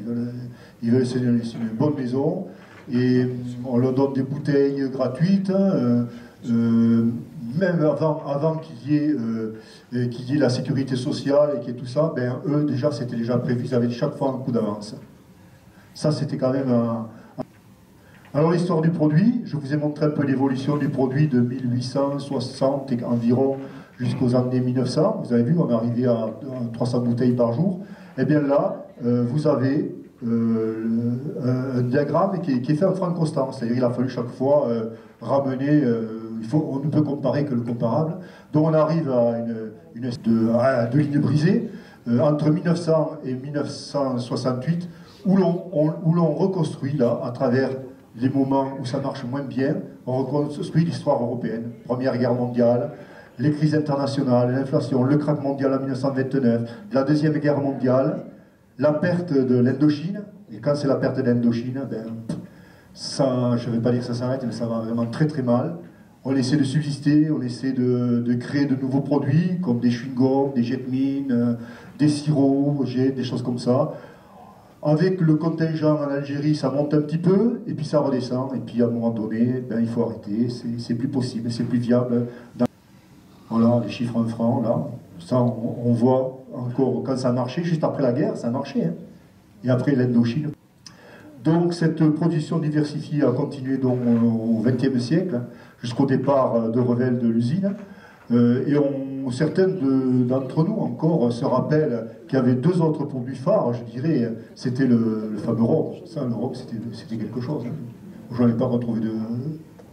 ils veulent c'est une bonne maison, et on leur donne des bouteilles gratuites, même avant qu'il y ait la sécurité sociale et qu'il y ait tout ça, ben, eux déjà c'était déjà prévu, ils avaient chaque fois un coup d'avance. Ça c'était quand même Alors l'histoire du produit, je vous ai montré un peu l'évolution du produit de 1860 environ jusqu'aux années 1900. Vous avez vu, on est arrivé à 300 bouteilles par jour. Et bien là, vous avez un diagramme qui est fait en franc constant. C'est-à-dire qu'il a fallu chaque fois ramener, on ne peut comparer que le comparable. Donc on arrive à deux lignes brisées entre 1900 et 1968 où l'on reconstruit là, à travers les moments où ça marche moins bien, on reconstruit l'histoire européenne. Première Guerre mondiale, les crises internationales, l'inflation, le krach mondial en 1929, la Deuxième Guerre mondiale, la perte de l'Indochine. Et quand c'est la perte de l'Indochine, ben, ça, je ne vais pas dire que ça s'arrête, mais ça va vraiment très très mal. On essaie de subsister, on essaie de créer de nouveaux produits, comme des chewing-gums, des jetmines, des sirops, des choses comme ça. Avec le contingent en Algérie, ça monte un petit peu, et puis ça redescend, et puis à un moment donné, ben, il faut arrêter, c'est plus possible, c'est plus viable. Voilà, les chiffres en francs, là, ça on voit encore quand ça marchait, juste après la guerre, ça marchait, hein. Et après l'Indochine. Donc cette production diversifiée a continué donc, au XXe siècle, jusqu'au départ de Revel de l'usine, et certains d'entre nous encore se rappellent qu'il y avait deux autres produits phares, je dirais, c'était le fameux rhum. Ça, le rhum, c'était quelque chose. Je n'en ai pas retrouvé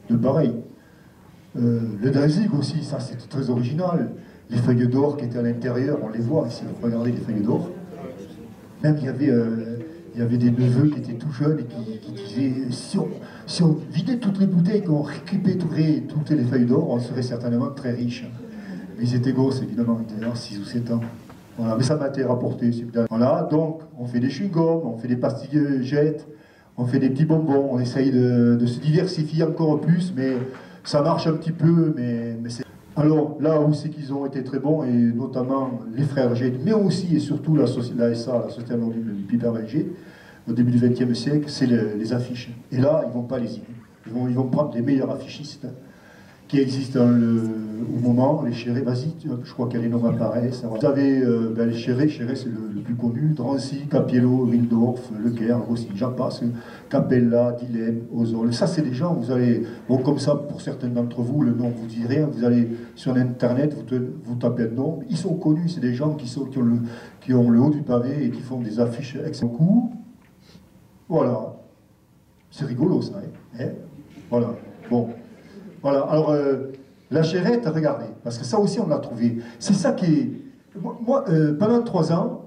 de pareil. Le Danzig aussi, ça c'était très original. Les feuilles d'or qui étaient à l'intérieur, on les voit ici, regardez les feuilles d'or. Même il y avait des neveux qui étaient tout jeunes et qui disaient si on vidait toutes les bouteilles, qu'on récupérait toutes les feuilles d'or, on serait certainement très riche. Mais ils étaient gosses, évidemment, ils étaient là 6 ou 7 ans. Voilà, mais ça m'a été rapporté. Voilà, donc on fait des chewing-gums, on fait des pastilles jettes, on fait des petits bonbons, on essaye de se diversifier encore plus, mais ça marche un petit peu, mais c'est... Alors là où c'est qu'ils ont été très bons, et notamment les frères G, mais aussi et surtout la SA, la Société anonyme du Pipervel G, au début du XXe siècle, c'est les affiches. Et là, ils ne vont pas les idées. Ils vont prendre les meilleurs affichistes qui existent au moment, les Chéré, vas-y, je crois qu'il y a les noms apparaissent. Vous avez les Chéré c'est le plus connu, Drancy, Capiello, Wildorf, Le Caire, aussi, j'en passe, Capella, Dilem, Ozol. Ça, c'est des gens, vous allez, bon, comme ça, pour certains d'entre vous, le nom vous dit rien, vous allez sur Internet, vous tapez un nom, ils sont connus, c'est des gens qui ont le haut du pavé et qui font des affiches excellentes. Voilà, c'est rigolo ça, hein. Voilà, bon. Voilà, alors la chérette, regardez, parce que ça aussi on l'a trouvé. C'est ça qui est... Moi, pendant 3 ans,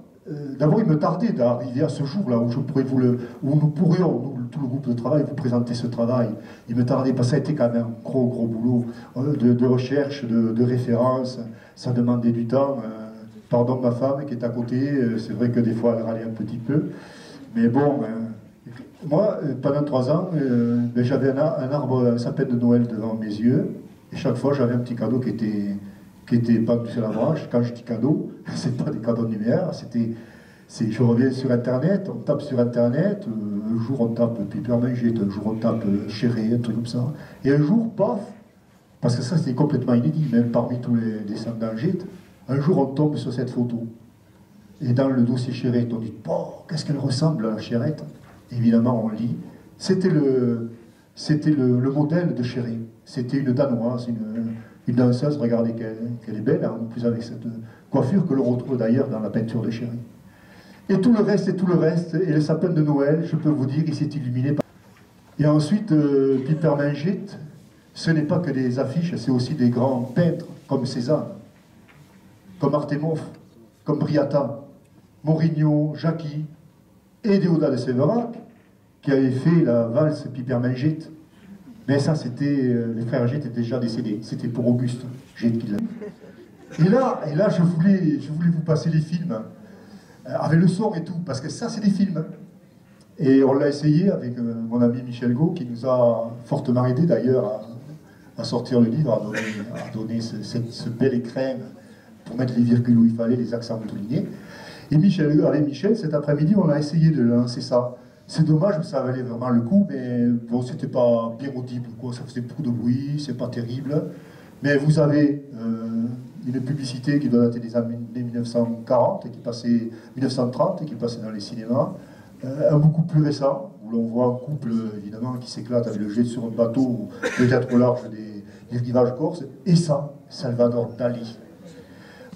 d'abord il me tardait d'arriver à ce jour-là où nous pourrions, nous, tout le groupe de travail, vous présenter ce travail. Il me tardait, parce que ça a été quand même un gros boulot de recherche, de référence. Ça demandait du temps. Pardon ma femme qui est à côté, c'est vrai que des fois elle râlait un petit peu. Mais bon... Moi, pendant 3 ans, j'avais un sapin de Noël devant mes yeux, et chaque fois j'avais un petit cadeau qui était pendu sur la branche. Quand je dis cadeau, c'est pas des cadeaux numéraires, je reviens sur Internet, on tape sur Internet, un jour on tape Pipervel G, un jour on tape Chéré, un truc comme ça, et un jour, paf, parce que ça c'était complètement inédit, même parmi tous les descendants G, un jour on tombe sur cette photo. Et dans le dossier Chéré, on dit, oh, qu'est-ce qu'elle ressemble à la Chérette. Évidemment, on lit. C'était le modèle de Chéré. C'était une Danoise, une danseuse, regardez qu'elle est belle, hein, en plus avec cette coiffure que l'on retrouve d'ailleurs dans la peinture de Chéri. Et tout le reste, et le sapin de Noël, je peux vous dire, il s'est illuminé par... Et ensuite, Pipermingit, ce n'est pas que des affiches, c'est aussi des grands peintres, comme Cézanne, comme Artemoff, comme Briata, Morigno, Jacqui, et Déodat de Séverac, qui avait fait la valse Pipermingit. Mais ça, c'était... les frères Gite étaient déjà décédés. C'était pour Auguste Gite qui l'a fait. Et là, je voulais vous passer les films, avec le son et tout, parce que ça, c'est des films. Et on l'a essayé avec mon ami Michel Gau, qui nous a fortement aidé d'ailleurs à sortir le livre, à donner ce bel écrin pour mettre les virgules où il fallait, les accents soulignés. Et avec Michel, cet après-midi, on a essayé de lancer ça. C'est dommage, ça valait vraiment le coup, mais bon, c'était pas bien audible, quoi. Ça faisait beaucoup de bruit, c'est pas terrible. Mais vous avez une publicité qui doit dater des années 1940, et qui passait, 1930, et qui passait dans les cinémas. Un beaucoup plus récent, où l'on voit un couple, évidemment, qui s'éclate avec le jet sur un bateau, peut-être au large des rivages corses, et ça, Salvador Dali.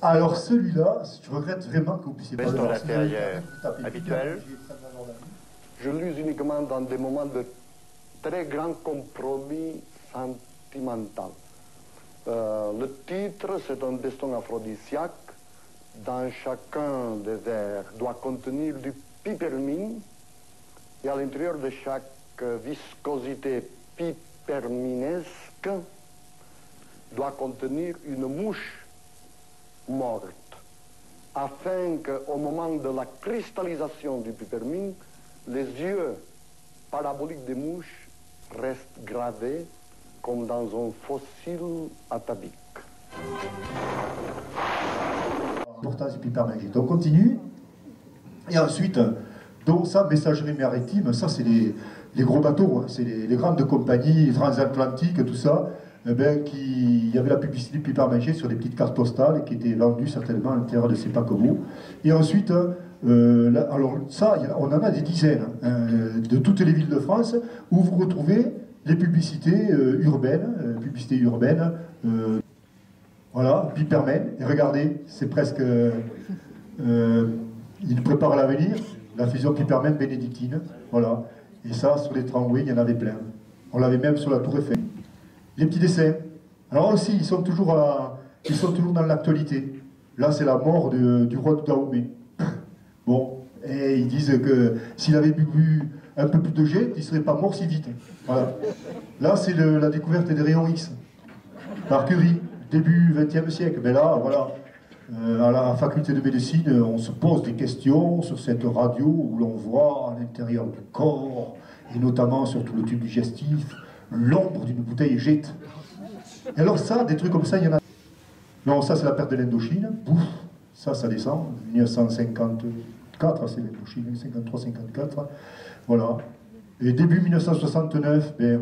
Alors celui-là, je regrette vraiment que vous puissiez pas le voir. Habituel. Je l'use uniquement dans des moments de très grand compromis sentimental. Le titre, c'est un destin aphrodisiaque. Dans chacun des vers doit contenir du pipermine. Et à l'intérieur de chaque viscosité piperminesque doit contenir une mouche morte, afin qu'au moment de la cristallisation du pipermine, les yeux paraboliques des mouches restent gravés comme dans un fossile atavique. L'importance du Pipermingit. On continue. Et ensuite, donc ça, messagerie maritime, ça c'est les gros bateaux, hein, c'est les grandes compagnies transatlantiques, tout ça. Eh ben, il y avait la publicité de Pipermingit sur des petites cartes postales qui étaient vendues certainement à l'intérieur de ces paquebots. Et ensuite, là, alors ça, on en a des dizaines de toutes les villes de France où vous retrouvez les publicités urbaines, voilà, Pipermen. Et regardez, c'est presque, il prépare l'avenir, la fusion Pipermen bénédictine, voilà. Et ça, sur les tramways, il y en avait plein. On l'avait même sur la Tour Eiffel. Les petits dessins. Alors aussi, ils sont toujours dans l'actualité. Là, c'est la mort du roi de Dahomey. Bon, et ils disent que s'il avait bu un peu plus de jet, il ne serait pas mort si vite. Voilà. Là, c'est la découverte des rayons X par Curie, début XXe siècle. Mais là, voilà, à la faculté de médecine, on se pose des questions sur cette radio où l'on voit à l'intérieur du corps, et notamment sur tout le tube digestif, l'ombre d'une bouteille jette. Et alors ça, des trucs comme ça, il y en a. Non, ça c'est la perte de l'Indochine. Bouf, ça descend. 1954, c'est l'Indochine, 53-54. Voilà. Et début 1969, ben,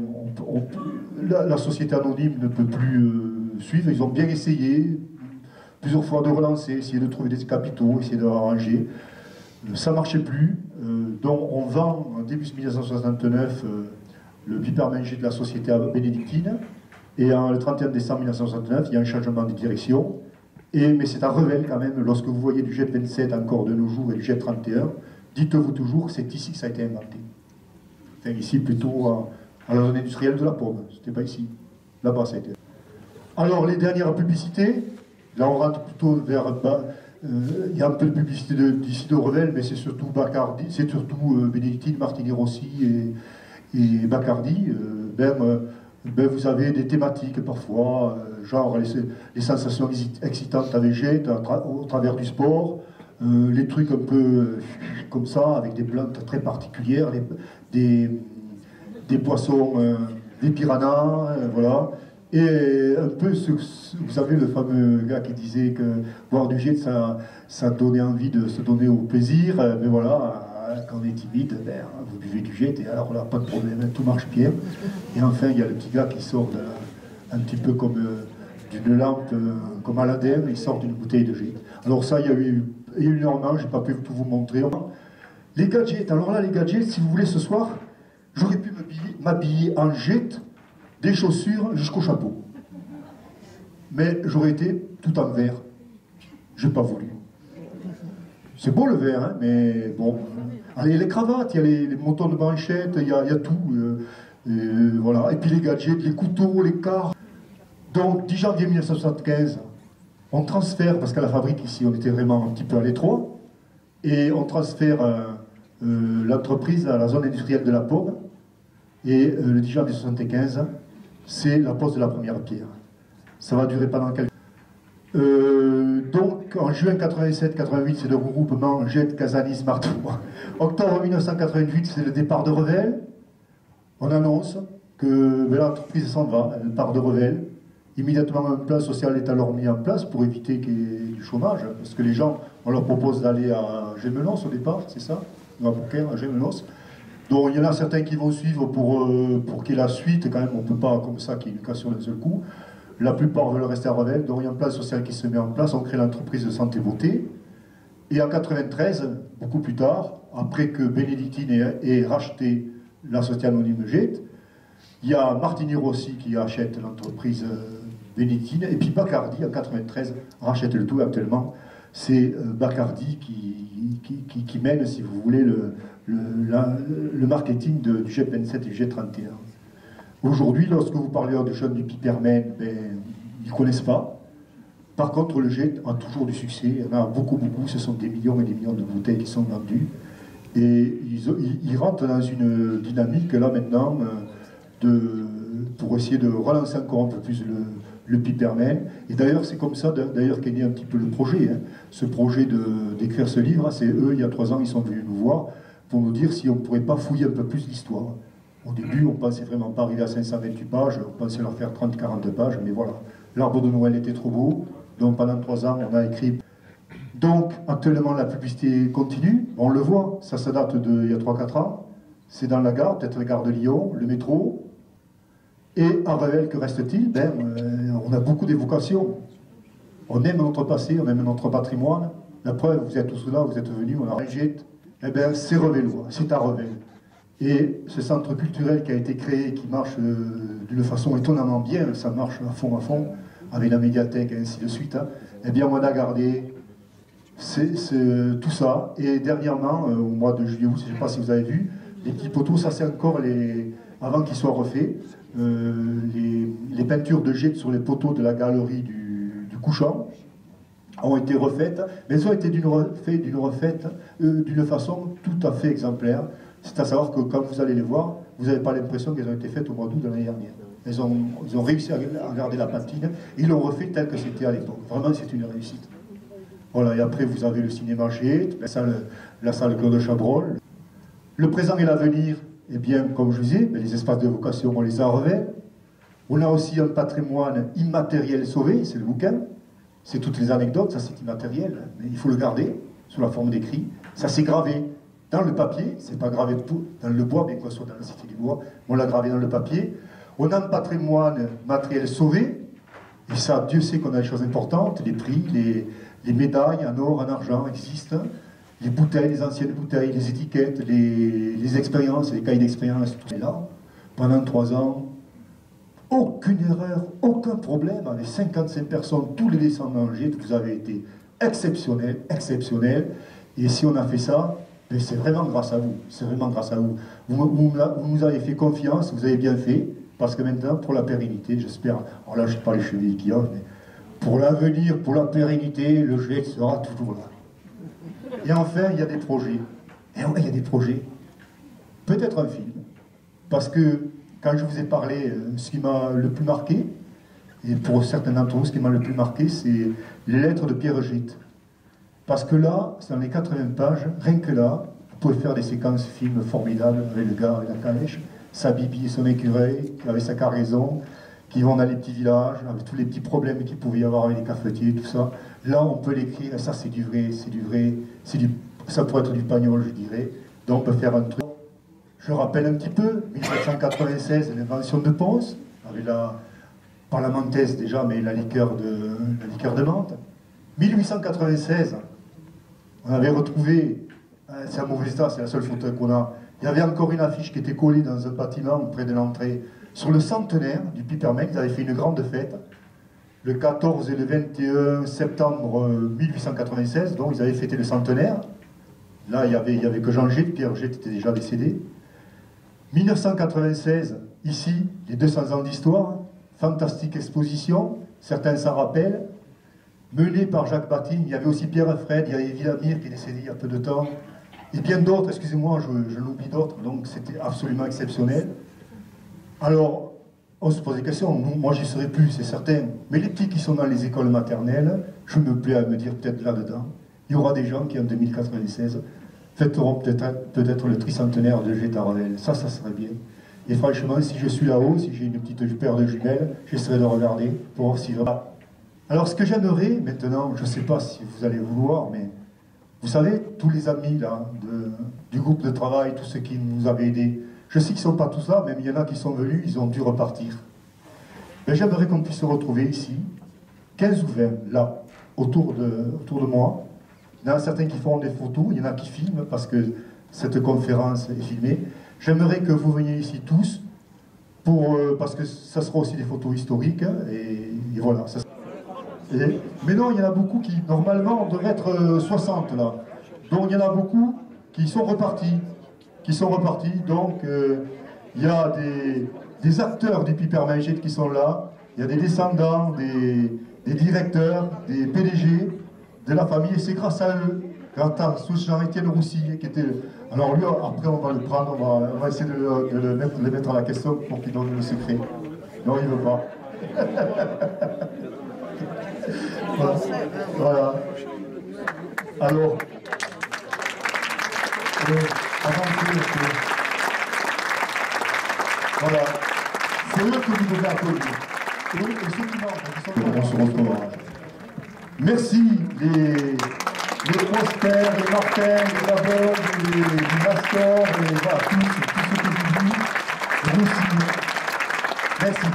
la société anonyme ne peut plus suivre. Ils ont bien essayé, plusieurs fois de relancer, essayer de trouver des capitaux, essayer de arranger. Ça ne marchait plus. Donc on vend en début 1969 le Pipermingit de la société bénédictine. Et le 31 décembre 1969, il y a un changement de direction. Mais c'est à Revel quand même, lorsque vous voyez du jet 27 encore de nos jours et du jet 31, dites-vous toujours que c'est ici que ça a été inventé. Enfin, ici plutôt à la zone industrielle de la Pomme, c'était pas ici. Là-bas ça a été. Alors les dernières publicités, là on rentre plutôt vers... il y a un peu de publicité d'ici de Revel, mais c'est surtout Bacardi, c'est surtout Bénédictine, Martini Rossi et Bacardi. Vous avez des thématiques parfois, genre les sensations excitantes avec jet au travers du sport, les trucs un peu comme ça, avec des plantes très particulières, des poissons, des piranhas, voilà. Et un peu, vous savez, le fameux gars qui disait que boire du jet, ça donnait envie de se donner au plaisir, mais voilà. Quand on est timide, vous buvez du jet et alors là, pas de problème, tout marche bien. Et enfin, il y a le petit gars qui sort un petit peu comme d'une lampe, comme Aladdin, il sort d'une bouteille de jet. Alors ça, il y a eu énormément, je n'ai pas pu tout vous montrer. Les gadgets, alors là, les gadgets, si vous voulez, ce soir, j'aurais pu m'habiller en jet, des chaussures jusqu'au chapeau. mais j'aurais été tout en vert. Je n'ai pas voulu. C'est beau le vert, hein, mais bon. Allez, les cravates, il y a les moutons de manchette, il y a tout. Voilà. Et puis les gadgets, les couteaux, les quarts. Donc, 10 janvier 1975, on transfère, parce qu'à la fabrique ici, on était vraiment un petit peu à l'étroit, et on transfère l'entreprise à la zone industrielle de la Pomme. Et le 10 janvier 1975, c'est la pose de la première pierre. Ça va durer pendant quelques... donc, en juin 87-88, c'est le regroupement Jet, Casanis, Marteau. Octobre 1988, c'est le départ de Revel. On annonce que l'entreprise s'en va, elle part de Revel. Immédiatement, un plan social est alors mis en place pour éviter qu'il y ait du chômage, parce que les gens, on leur propose d'aller à Gémenos au départ, c'est ça? Ou à Beaucaire, à Gémenos. Donc il y en a certains qui vont suivre pour qu'il y ait la suite, quand même, on ne peut pas comme ça qu'il y ait une cassure d'un seul coup. La plupart veulent rester à Revel, donc il y a un plan social qui se met en place, on crée l'entreprise de santé beauté. Et en 93, beaucoup plus tard, après que Bénédictine ait racheté la société anonyme Jet, il y a Martini Rossi qui achète l'entreprise Bénédictine, et puis Bacardi, en 93, rachète le tout actuellement. C'est Bacardi qui mène, si vous voulez, le marketing du Jet 27 et du Jet 31. Aujourd'hui, lorsque vous parlez de jeunes du Piperman, ben, ils ne connaissent pas. Par contre, le Jet a toujours du succès. Il y en a beaucoup, beaucoup. Ce sont des millions et des millions de bouteilles qui sont vendues. Et ils rentrent dans une dynamique, là, maintenant, pour essayer de relancer encore un peu plus le Piperman. Et d'ailleurs, c'est comme ça qu'est né un petit peu le projet. Hein. Ce projet d'écrire ce livre, c'est eux, il y a 3 ans, ils sont venus nous voir pour nous dire si on ne pourrait pas fouiller un peu plus l'histoire. Au début, on ne pensait vraiment pas arriver à 528 pages, on pensait leur faire 30-40 pages, mais voilà. L'arbre de Noël était trop beau, donc pendant 3 ans, on a écrit. Donc, actuellement, la publicité continue, on le voit, ça date d'il y a 3-4 ans. C'est dans la gare, peut-être la gare de Lyon, le métro. Et à Revel, que reste-t-il? Ben, on a beaucoup d'évocations. On aime notre passé, on aime notre patrimoine. La preuve, vous êtes tous là, vous êtes venus, on a régé. Eh bien, c'est Revellois, c'est à Revel. Et ce centre culturel qui a été créé, qui marche d'une façon étonnamment bien, ça marche à fond, avec la médiathèque et ainsi de suite, hein, eh bien, on a gardé tout ça. Et dernièrement, au mois de juillet, je ne sais pas si vous avez vu, les petits poteaux, ça c'est encore avant qu'ils soient refaits, les peintures de Jet sur les poteaux de la galerie du couchant ont été refaites, mais elles ont été d'une façon tout à fait exemplaire. C'est à savoir que quand vous allez les voir, vous n'avez pas l'impression qu'elles ont été faites au mois d'août de l'année dernière. Ils ont réussi à garder la patine, ils l'ont refait tel que c'était à l'époque. Vraiment, c'est une réussite. Voilà, et après, vous avez le cinéma Jet, la salle Claude Chabrol. Le présent et l'avenir, eh bien, comme je vous disais, les espaces de vocation, on les a revêts. On a aussi un patrimoine immatériel sauvé, c'est le bouquin. C'est toutes les anecdotes, ça c'est immatériel, mais il faut le garder sous la forme d'écrit. Ça c'est gravé dans le papier, c'est pas gravé dans le bois, bien qu'on soit dans la cité du bois, on l'a gravé dans le papier. On a un patrimoine matériel sauvé, et ça, Dieu sait qu'on a des choses importantes, les prix, les médailles en or, en argent existent, les bouteilles, les anciennes bouteilles, les étiquettes, les expériences, les cahiers d'expérience, tout est là. Pendant 3 ans, aucune erreur, aucun problème, avec 55 personnes, tous les descendants de Jet, vous avez été exceptionnel, et si on a fait ça, c'est vraiment grâce à vous, c'est vraiment grâce à vous. Vous nous avez fait confiance, vous avez bien fait, parce que maintenant, pour la pérennité, j'espère, alors là, je ne sais pas les chevilles qu'il y a, mais pour l'avenir, pour la pérennité, le Jet sera toujours là. Et enfin, il y a des projets. Et ouais, il y a des projets. Peut-être un film. Parce que, quand je vous ai parlé, ce qui m'a le plus marqué, et pour certains d'entre vous, ce qui m'a le plus marqué, c'est les lettres de Pierre Gite. Parce que là, c'est dans les 80 pages, rien que là, vous pouvez faire des séquences films formidables avec le gars, avec la calèche, sa bibi et son écureuil, avec sa cargaison, qui vont dans les petits villages, avec tous les petits problèmes qu'il pouvait y avoir avec les cafetiers, tout ça. Là, on peut l'écrire, et ça, c'est du vrai, ça pourrait être du pagnol, je dirais. Donc, on peut faire un truc. Je rappelle un petit peu, 1796, l'invention de Ponce, avec la parlamentaise déjà, mais la liqueur de menthe. 1896, on avait retrouvé, c'est un mauvais état, c'est la seule photo qu'on a, il y avait encore une affiche qui était collée dans un bâtiment près de l'entrée, sur le centenaire du Piperman, ils avaient fait une grande fête, le 14 et le 21 septembre 1896, donc ils avaient fêté le centenaire. Là, il n'y avait que Jean Gett, Pierre Gett était déjà décédé. 1996, ici, les 200 ans d'histoire, fantastique exposition, certains s'en rappellent, menée par Jacques Batine. Il y avait aussi Pierre Fred, il y avait Villamir qui est décédé il y a peu de temps, et bien d'autres, excusez-moi, je l'oublie d'autres, donc c'était absolument exceptionnel. Alors, on se pose des questions, moi j'y serai plus, c'est certain, mais les petits qui sont dans les écoles maternelles, je me plais à me dire peut-être là-dedans, il y aura des gens qui en 2096 fêteront peut-être le tricentenaire de Gett à Revel. Ça serait bien. Et franchement, si je suis là-haut, si j'ai une petite paire de jumelles, j'essaierai de regarder pour voir s'il va. Alors ce que j'aimerais maintenant, je ne sais pas si vous allez vouloir, mais vous savez, tous les amis là, du groupe de travail, tous ceux qui nous avaient aidés, je sais qu'ils ne sont pas tous là, même il y en a qui sont venus, ils ont dû repartir. Mais j'aimerais qu'on puisse se retrouver ici, 15 ou 20, là, autour de moi. Il y en a certains qui font des photos, il y en a qui filment parce que cette conférence est filmée. J'aimerais que vous veniez ici tous, parce que ça sera aussi des photos historiques, et voilà. Mais non, il y en a beaucoup qui, normalement, on devrait être 60 là. Donc il y en a beaucoup qui sont repartis. Donc il y a des acteurs du Pipermin Gett qui sont là, il y a des descendants, des directeurs, des PDG de la famille, et c'est grâce à eux, grâce à Jean-Étienne Roussy, qui était... Alors lui, après on va le prendre, on va essayer de le mettre à la question pour qu'il donne le secret. Non, il ne veut pas. Voilà. Alors, voilà. C'est eux que vous devez applaudir. Et ceux qui manquent, on se retrouvera. Merci les Prosper, les Martin, les Babon, les Mastor, et voilà, tous ceux que vous dites. Merci.